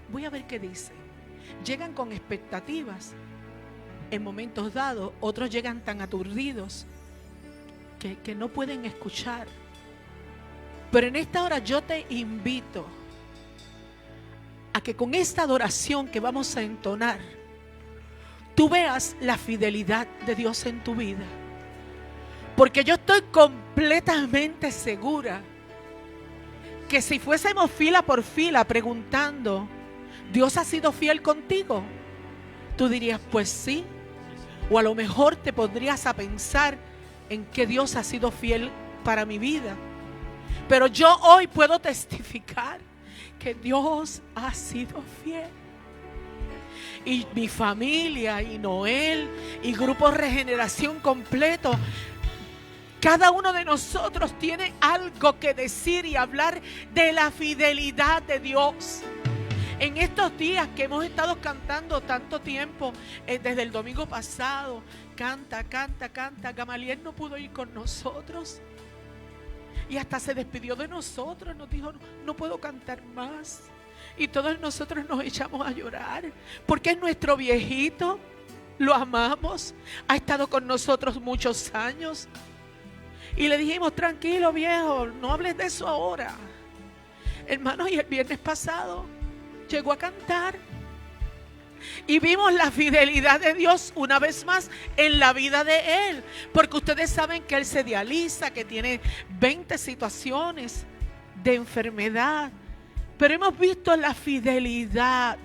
Voy a ver qué dice. Llegan con expectativas. En momentos dados, otros llegan tan aturdidos que no pueden escuchar. Pero en esta hora yo te invito a que con esta adoración que vamos a entonar, tú veas la fidelidad de Dios en tu vida. Porque yo estoy completamente segura que si fuésemos fila por fila preguntando, ¿Dios ha sido fiel contigo? Tú dirías, pues sí. O a lo mejor te pondrías a pensar en que Dios ha sido fiel para mi vida. Pero yo hoy puedo testificar que Dios ha sido fiel. y mi familia y Noel y Grupo Regeneración completo. Cada uno de nosotros tiene algo que decir y hablar de la fidelidad de Dios. En estos días que hemos estado cantando tanto tiempo, desde el domingo pasado, canta, Gamaliel no pudo ir con nosotros y hasta se despidió de nosotros, nos dijo, no puedo cantar más. Y todos nosotros nos echamos a llorar, porque es nuestro viejito, lo amamos, ha estado con nosotros muchos años. Y le dijimos, tranquilo viejo, no hables de eso ahora. Hermanos, y el viernes pasado llegó a cantar y vimos la fidelidad de Dios una vez más en la vida de él, porque ustedes saben que él se dializa, que tiene 20 situaciones de enfermedad, pero hemos visto la fidelidad,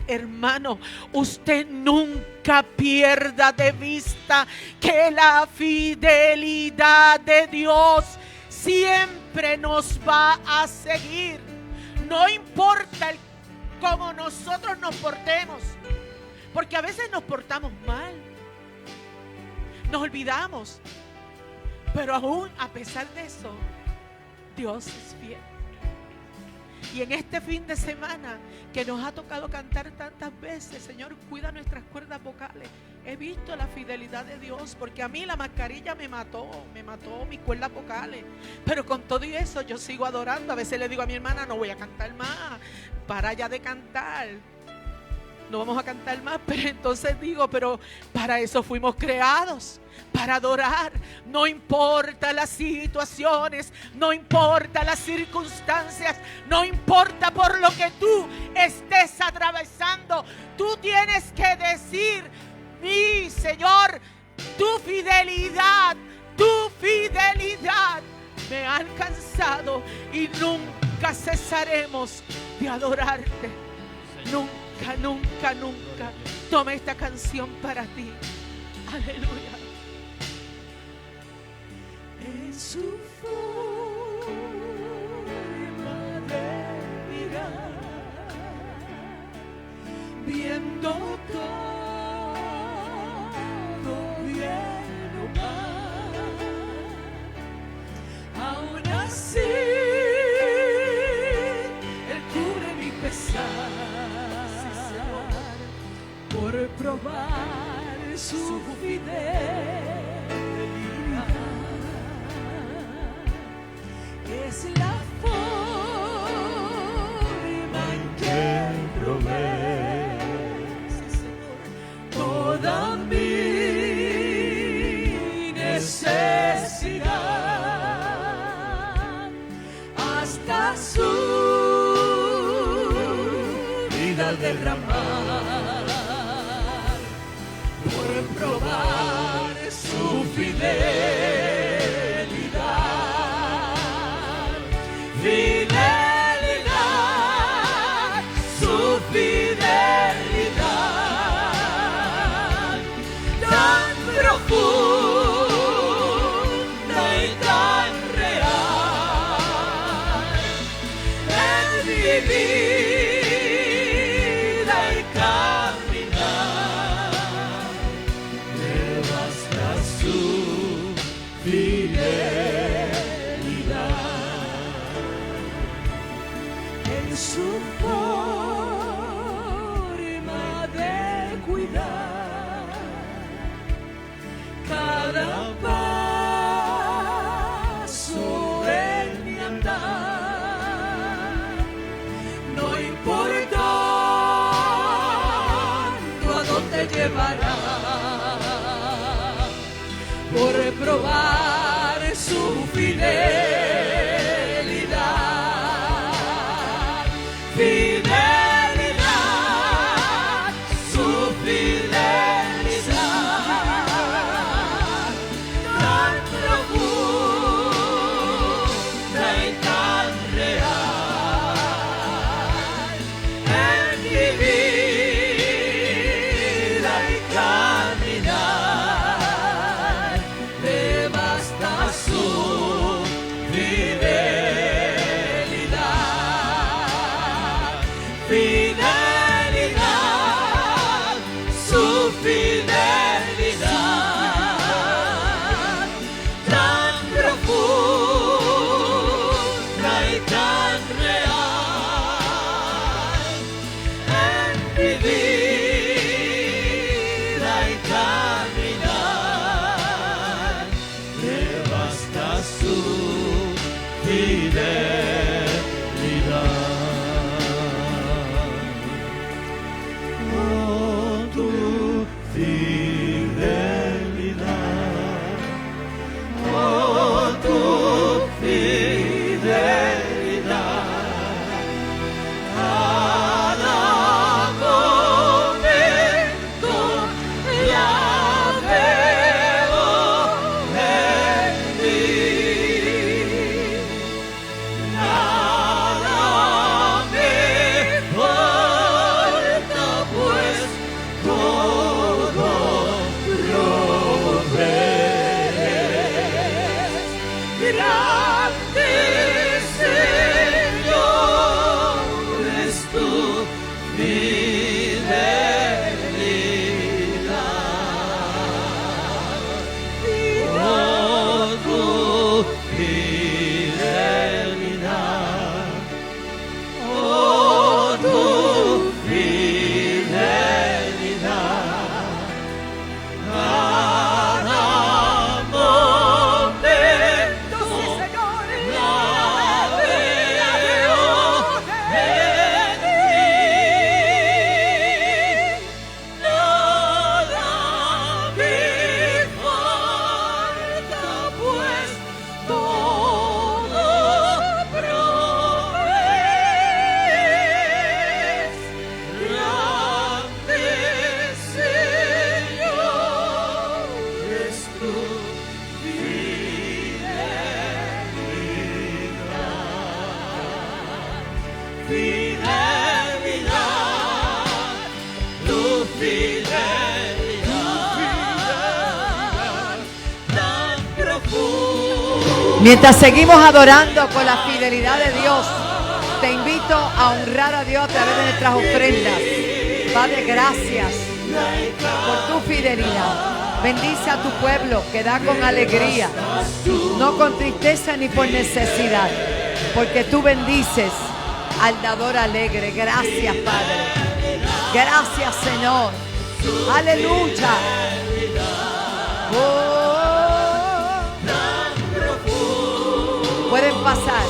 hermano. Usted nunca pierda de vista que la fidelidad de Dios siempre nos va a seguir. No importa cómo nosotros nos portemos, porque a veces nos portamos mal, nos olvidamos, pero aún a pesar de eso, Dios es fiel. Y en este fin de semana que nos ha tocado cantar tantas veces, Señor, cuida nuestras cuerdas vocales. He visto la fidelidad de Dios, porque a mí la mascarilla me mató mis cuerdas vocales. Pero con todo y eso yo sigo adorando. A veces le digo a mi hermana, no voy a cantar más, para ya de cantar. No vamos a cantar más, pero entonces digo, pero para eso fuimos creados, para adorar. No importa las situaciones, no importa las circunstancias, no importa por lo que tú estés atravesando, tú tienes que decir, mi Señor, tu fidelidad me ha alcanzado y nunca cesaremos de adorarte. Nunca. Toma esta canción para ti. Aleluya. En su forma de mirar, viendo todo bien o mal, aún así Él cubre mi pesar. Por probar su fidelidad, es la forma en que provee toda mi necesidad, hasta su vida derramar. Probar su fidelidad, su fidelidad, tan profunda y tan real, en mi vida y en su forma de cuidar cada paso en mi andar, no importando a dónde llevará, por probar su fidelidad, su fidelidad, tan profunda y tan real, en mi vida y caminar, me basta su fidelidad, fidelidad. Oh, tu fidelidad. Oh, tu fidelidad. Cada momento la veo en ti. Nada me falta, pues todo lo ves. Grande Señor es tu fidelidad. Oh, tu fidelidad. Oh, tu fidelidad. Cada momento la veo en ti. Nada me falta, pues todo provees. Grande Señor es tu fidelidad. Fidelidad, tu fidelidad tan profunda. Mientras seguimos adorando con la fidelidad de Dios, te invito a honrar a Dios a través de nuestras ofrendas. Padre, gracias por tu fidelidad. Bendice a tu pueblo que da con alegría, no con tristeza ni por necesidad, porque tú bendices al dador alegre. Gracias, Padre. Gracias, Señor. Aleluya. Oh. Pueden pasar.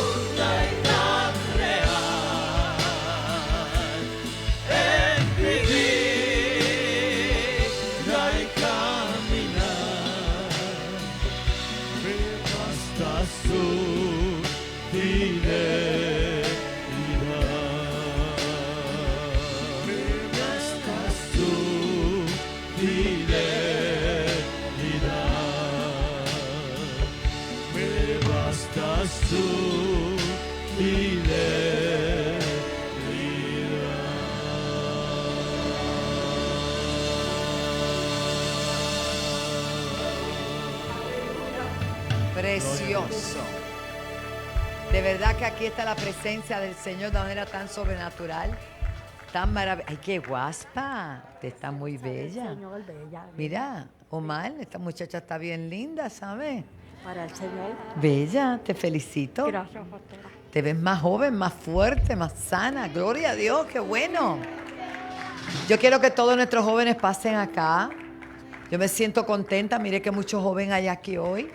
Precioso. De verdad que aquí está la presencia del Señor de manera tan sobrenatural, tan maravillosa. Ay, qué guaspa. Te está muy bella. Mira, Omar, esta muchacha está bien linda, ¿sabes? Para el Señor. Bella, te felicito. Gracias, pastora. Te ves más joven, más fuerte, más sana. Gloria a Dios, qué bueno. Yo quiero que todos nuestros jóvenes pasen acá. Yo me siento contenta. Mire que muchos jóvenes hay aquí hoy.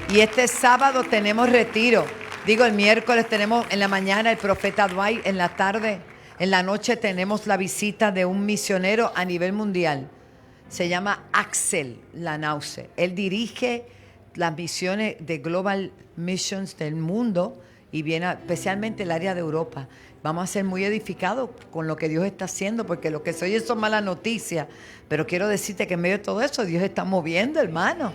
Y este sábado tenemos retiro. Digo, el miércoles tenemos en la mañana el profeta Dwight, en la tarde, en la noche tenemos la visita de un misionero a nivel mundial. Se llama Axel Lanause. Él dirige las misiones de Global Missions del mundo y viene especialmente el área de Europa. Vamos a ser muy edificados con lo que Dios está haciendo, porque lo que se oye son malas noticias, pero quiero decirte que en medio de todo eso Dios está moviendo, hermano.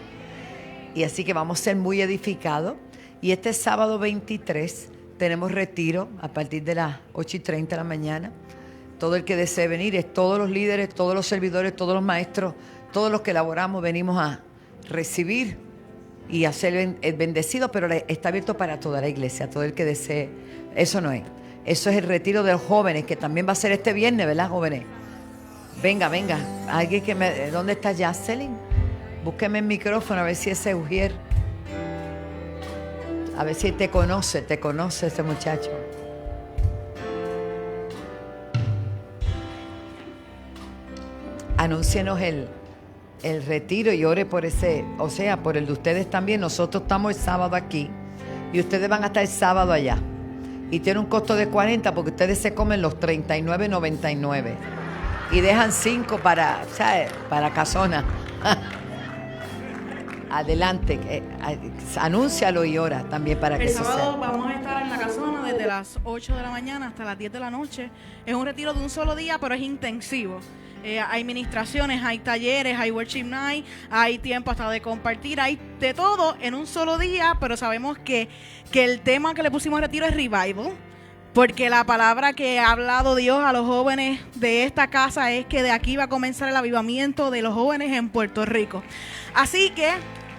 Y así que vamos a ser muy edificados. Y este sábado 23 tenemos retiro a partir de las 8:30 de la mañana. Todo el que desee venir, es todos los líderes, todos los servidores, todos los maestros, todos los que laboramos, venimos a recibir y a ser bendecidos, pero está abierto para toda la iglesia, todo el que desee. Eso no es. Eso es el retiro de los jóvenes, que también va a ser este viernes, ¿verdad, jóvenes? Venga, venga. Alguien que me... ¿Dónde está Jocelyn? Búsqueme el micrófono a ver si ese Ujier. A ver si te conoce ese muchacho. Anúncienos el retiro y ore por ese, o sea, por el de ustedes también. Nosotros estamos el sábado aquí y ustedes van a estar el sábado allá. Y tiene un costo de 40 porque ustedes se comen los 39.99 y dejan 5 para, ¿sabes? Para casona. Adelante, anúncialo y ora también para que El eso sábado sea. vamos a estar en la casona desde las 8 de la mañana hasta las 10 de la noche. Es un retiro de un solo día, pero es intensivo. Hay ministraciones, hay talleres, hay worship night, hay tiempo hasta de compartir, hay de todo en un solo día, pero sabemos que el tema que le pusimos al retiro es revival, porque la palabra que ha hablado Dios a los jóvenes de esta casa es que de aquí va a comenzar el avivamiento de los jóvenes en Puerto Rico. Así que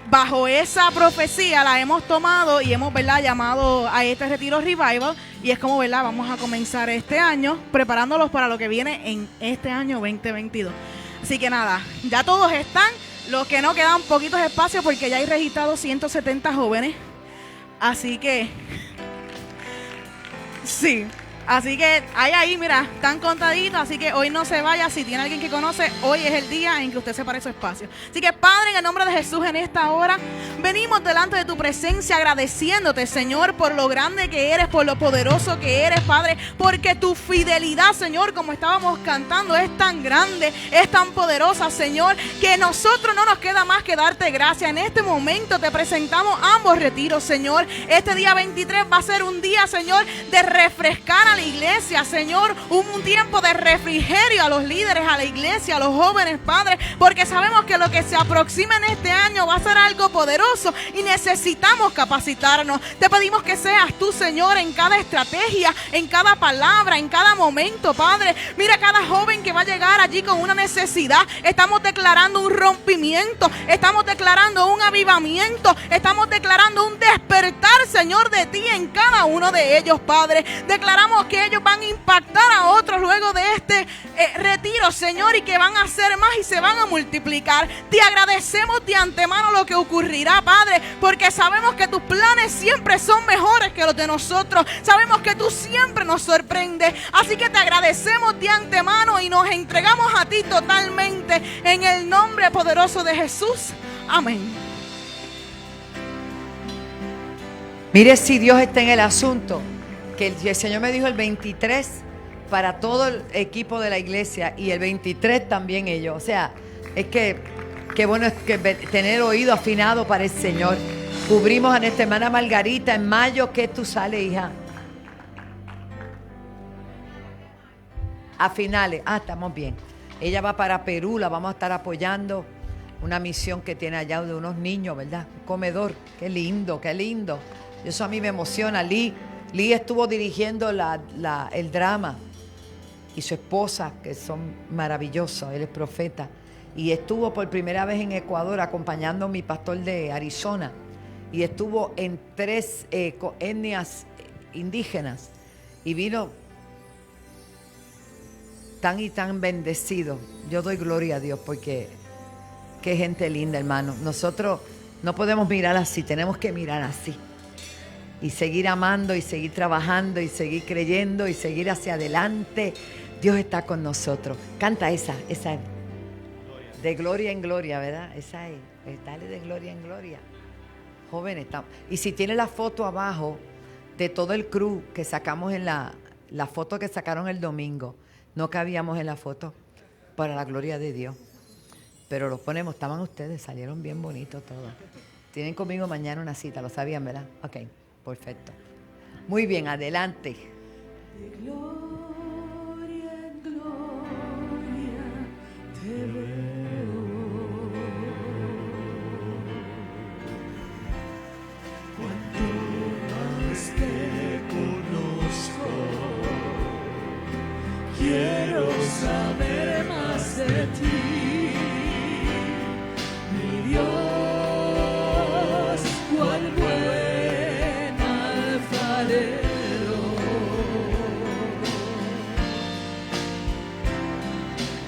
bajo esa profecía la hemos tomado y hemos, ¿verdad?, llamado a este retiro revival, y es como, ¿verdad?, vamos a comenzar este año preparándolos para lo que viene en este año 2022. Así que nada, ya todos están, los que no quedan poquitos espacios porque ya hay registrados 170 jóvenes, así que sí. Así que ahí, mira, están contaditos, así que hoy no se vaya. Si tiene alguien que conoce, hoy es el día en que usted separe su espacio. Así que, Padre, en el nombre de Jesús, en esta hora, venimos delante de tu presencia agradeciéndote, Señor, por lo grande que eres, por lo poderoso que eres, Padre, porque tu fidelidad, Señor, como estábamos cantando, es tan grande, es tan poderosa, Señor, que nosotros no nos queda más que darte gracias. En este momento te presentamos ambos retiros, Señor. Este día 23 va a ser un día, Señor, de refrescar a la iglesia, Señor, un tiempo de refrigerio a los líderes, a la iglesia, a los jóvenes, Padre, porque sabemos que lo que se aproxima en este año va a ser algo poderoso y necesitamos capacitarnos. Te pedimos que seas tú, Señor, en cada estrategia, en cada palabra, en cada momento, Padre. Mira cada joven que va a llegar allí con una necesidad. Estamos declarando un rompimiento, estamos declarando un avivamiento, estamos declarando un despertar, Señor, de ti en cada uno de ellos, Padre. Declaramos que ellos van a impactar a otros luego de este retiro, Señor, y que van a hacer más y se van a multiplicar. Te agradecemos de antemano lo que ocurrirá, Padre, porque sabemos que tus planes siempre son mejores que los de nosotros. Sabemos que tú siempre nos sorprendes. Así que te agradecemos de antemano y nos entregamos a ti totalmente en el nombre poderoso de Jesús. Amén. Mire si Dios está en el asunto. Que el Señor me dijo el 23 para todo el equipo de la iglesia y el 23 también ellos. O sea, es que qué bueno es que tener oído afinado para el Señor. Cubrimos a nuestra hermana Margarita en mayo. ¿Qué tú sales, hija? A finales. Estamos bien. Ella va para Perú, la vamos a estar apoyando. Una misión que tiene allá de unos niños, ¿verdad? Un comedor. Qué lindo, qué lindo. Eso a mí me emociona. Lee estuvo dirigiendo el drama y su esposa, que son maravillosos, él es profeta, y estuvo por primera vez en Ecuador acompañando a mi pastor de Arizona, y estuvo en 3 etnias indígenas y vino tan y tan bendecido. Yo doy gloria a Dios porque qué gente linda, hermano. Nosotros no podemos mirar así, tenemos que mirar así. Y seguir amando y seguir trabajando y seguir creyendo y seguir hacia adelante. Dios está con nosotros. Canta esa de gloria en gloria, ¿verdad? Esa es, dale de gloria en gloria. Jóvenes, estamos. Y si tiene la foto abajo de todo el crew que sacamos en la foto que sacaron el domingo, no cabíamos en la foto, para la gloria de Dios. Pero los ponemos, estaban ustedes, salieron bien bonitos todos. Tienen conmigo mañana una cita, lo sabían, ¿verdad? Ok. Perfecto. Muy bien, adelante. De gloria en gloria te veo. Cuanto más te conozco, quiero saber más de ti, mi Dios, cuál buen alfarero.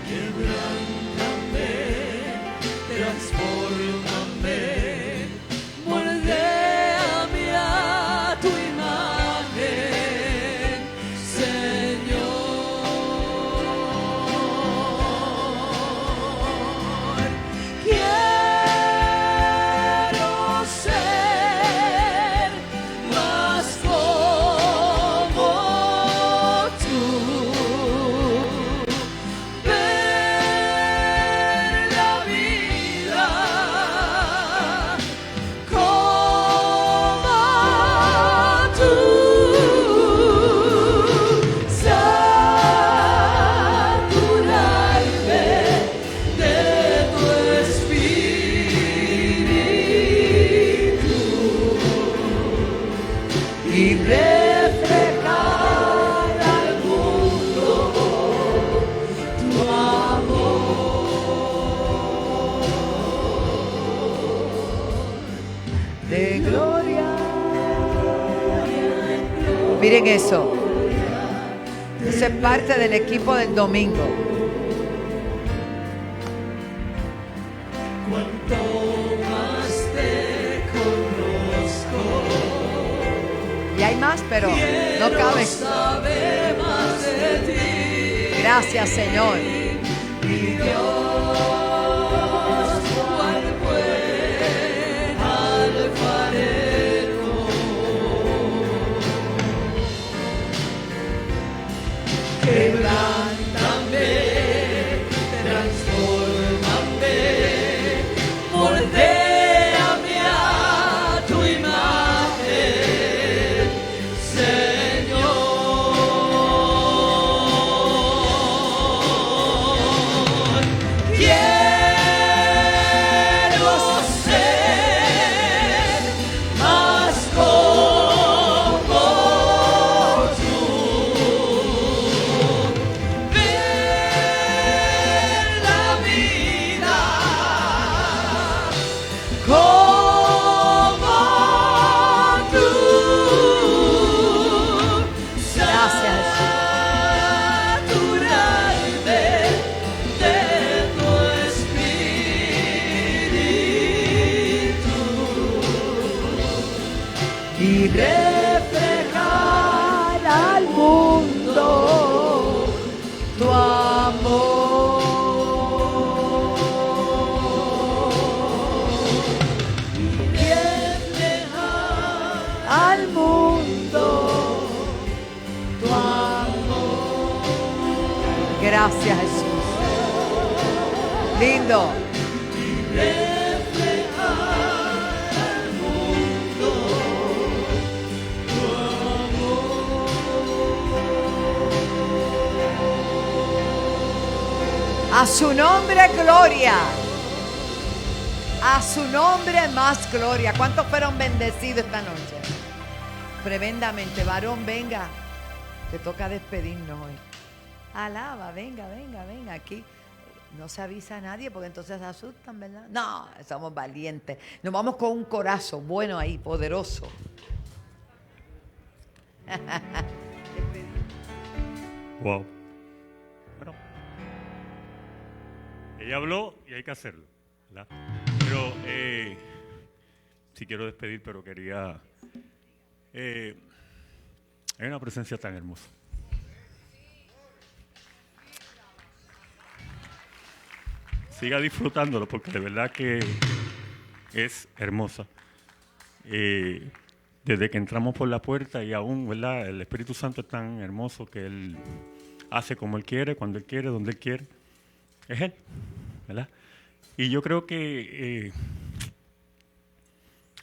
Quebrántame, transfórmame, moldéame a tu imagen, Señor. y reflejar al mundo tu amor de gloria. Miren eso. Eso es parte del equipo del domingo. Y hay más, pero no cabe. Gracias, Señor. Y Dios, cual buen alfarero, quebrántame, transfórmame, moldéame a tu imagen, Señor. Quiero ser más como tú. Ver la vida como tú. Gracias. Saturarme de tu espíritu y reflejar al mundo tu amor. Y reflejar al mundo tu amor. Gracias, Jesús. Lindo. A su nombre, gloria. A su nombre, más gloria. ¿Cuántos fueron bendecidos esta noche? Tremendamente. Varón, venga. Te toca despedirnos hoy. Alaba, venga, venga, venga. Aquí no se avisa a nadie porque entonces se asustan, ¿verdad? No, somos valientes. Nos vamos con un corazón bueno ahí, poderoso. Wow. Bueno, ella habló y hay que hacerlo, ¿verdad? Pero sí quiero despedir, pero quería... hay una presencia tan hermosa. Siga disfrutándolo porque de verdad que es hermosa. Desde que entramos por la puerta y aún, ¿verdad? El Espíritu Santo es tan hermoso que Él hace como Él quiere, cuando Él quiere, donde Él quiere. Es Él, ¿verdad? Y yo creo que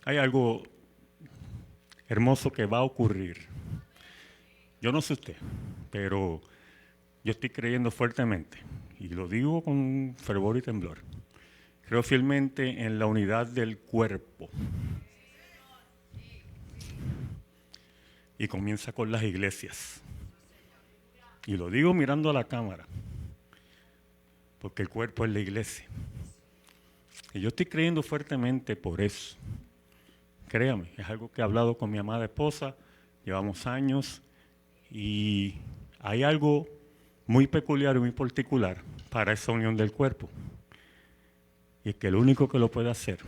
hay algo hermoso que va a ocurrir. Yo no sé usted, pero yo estoy creyendo fuertemente, y lo digo con fervor y temblor. Creo fielmente en la unidad del cuerpo. Y comienza con las iglesias. Y lo digo mirando a la cámara, porque el cuerpo es la iglesia. Y yo estoy creyendo fuertemente por eso. Créame, es algo que he hablado con mi amada esposa, llevamos años, y hay algo muy peculiar y muy particular para esa unión del cuerpo. Y es que el único que lo puede hacer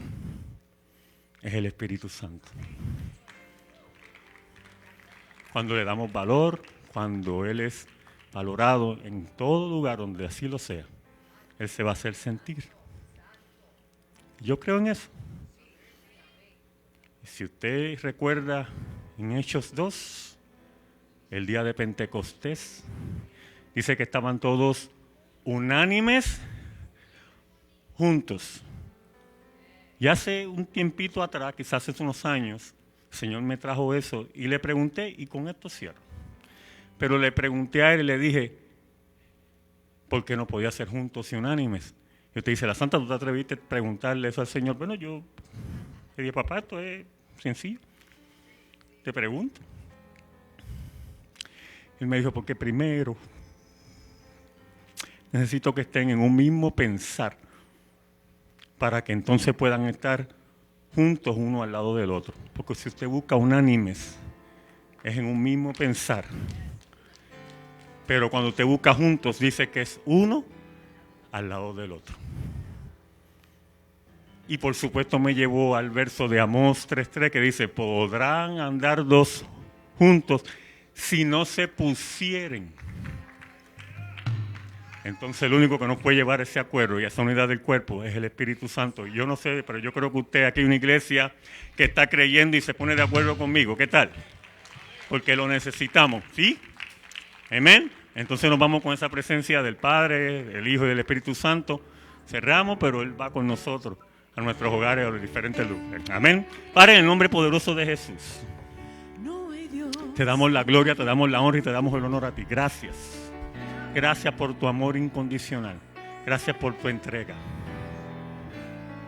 es el Espíritu Santo. Cuando le damos valor, cuando Él es valorado en todo lugar donde así lo sea, Él se va a hacer sentir. Yo creo en eso. Si usted recuerda en Hechos 2, el día de Pentecostés, dice que estaban todos unánimes juntos. Y hace un tiempito atrás, quizás hace unos años, el Señor me trajo eso y le pregunté, y con esto cierro. Pero le pregunté a Él y le dije, ¿por qué no podía ser juntos y unánimes? Y usted dice, la Santa, ¿tú te atreviste a preguntarle eso al Señor? Bueno, yo le dije, papá, esto es sencillo. Te pregunto, Él me dijo, porque primero necesito que estén en un mismo pensar para que entonces puedan estar juntos uno al lado del otro. Porque si usted busca unánimes, es en un mismo pensar. Pero cuando usted busca juntos, dice que es uno al lado del otro. Y por supuesto me llevó al verso de Amós 3:3 que dice, podrán andar dos juntos si no se pusieren. Entonces el único que nos puede llevar a ese acuerdo y a esa unidad del cuerpo es el Espíritu Santo. Y yo no sé, pero yo creo que usted, aquí hay una iglesia que está creyendo y se pone de acuerdo conmigo. ¿Qué tal? Porque lo necesitamos, ¿sí? Amén. Entonces nos vamos con esa presencia del Padre, del Hijo y del Espíritu Santo. Cerramos, pero Él va con nosotros a nuestros hogares, a los diferentes lugares. Amén. Padre, en el nombre poderoso de Jesús, te damos la gloria, te damos la honra y te damos el honor a ti. Gracias. Gracias por tu amor incondicional. Gracias por tu entrega.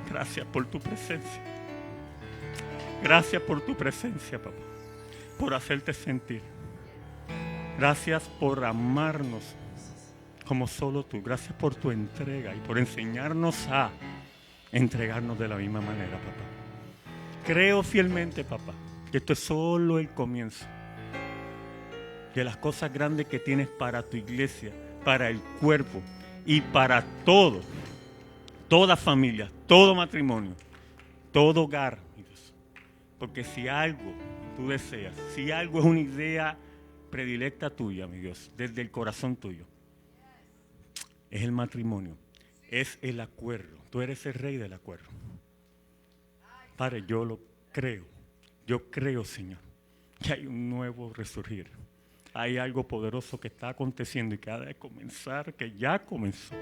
Gracias por tu presencia. Gracias por tu presencia, papá. Por hacerte sentir. Gracias por amarnos como solo tú. Gracias por tu entrega y por enseñarnos a entregarnos de la misma manera, papá. Creo fielmente, papá, que esto es solo el comienzo de las cosas grandes que tienes para tu iglesia, para el cuerpo y para todo, toda familia, todo matrimonio, todo hogar, mi Dios. Porque si algo tú deseas, si algo es una idea predilecta tuya, mi Dios, desde el corazón tuyo, es el matrimonio, es el acuerdo. Tú eres el rey del acuerdo. Padre, yo lo creo. Yo creo, Señor, que hay un nuevo resurgir. Hay algo poderoso que está aconteciendo y que ha de comenzar, que ya comenzó.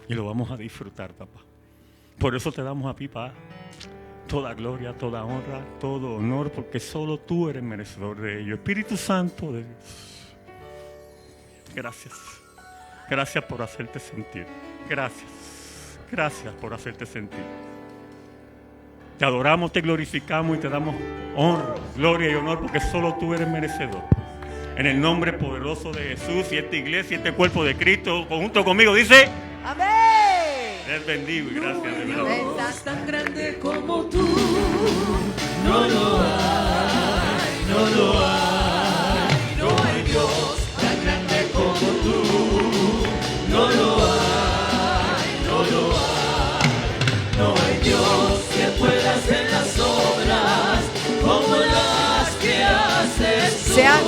Y lo vamos a disfrutar, papá. Por eso te damos a ti, papá, toda gloria, toda honra, todo honor, porque solo tú eres merecedor de ello. Espíritu Santo de Dios. Gracias. Gracias por hacerte sentir. Gracias. Gracias por hacerte sentir. Te adoramos, te glorificamos y te damos honra, gloria y honor porque solo tú eres merecedor. En el nombre poderoso de Jesús y esta iglesia y este cuerpo de Cristo, junto conmigo, dice: ¡amén! Les bendigo y gracias de verdad. Dios tan grande como tú, no lo hay, no lo hay. No hay Dios tan grande como tú, no lo hay, no lo hay. No hay Dios que pueda hacer las obras como las que haces tú. Sean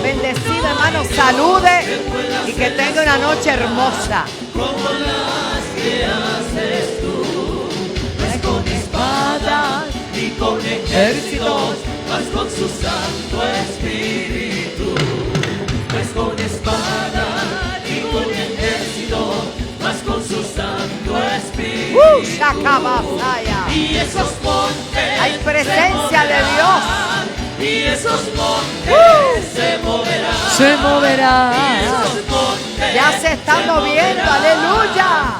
bendecidos, hermanos. Salude y que tenga una noche hermosa. Como las que haces tú. No es con espadas ni con ejércitos, mas con su Santo Espíritu. No es con espada ni con ejército, mas con su Santo Espíritu. Y esos montes hay presencia de Dios. Y esos montes se moverán. Se moverán. Y esos montes ya se están moviendo. Aleluya.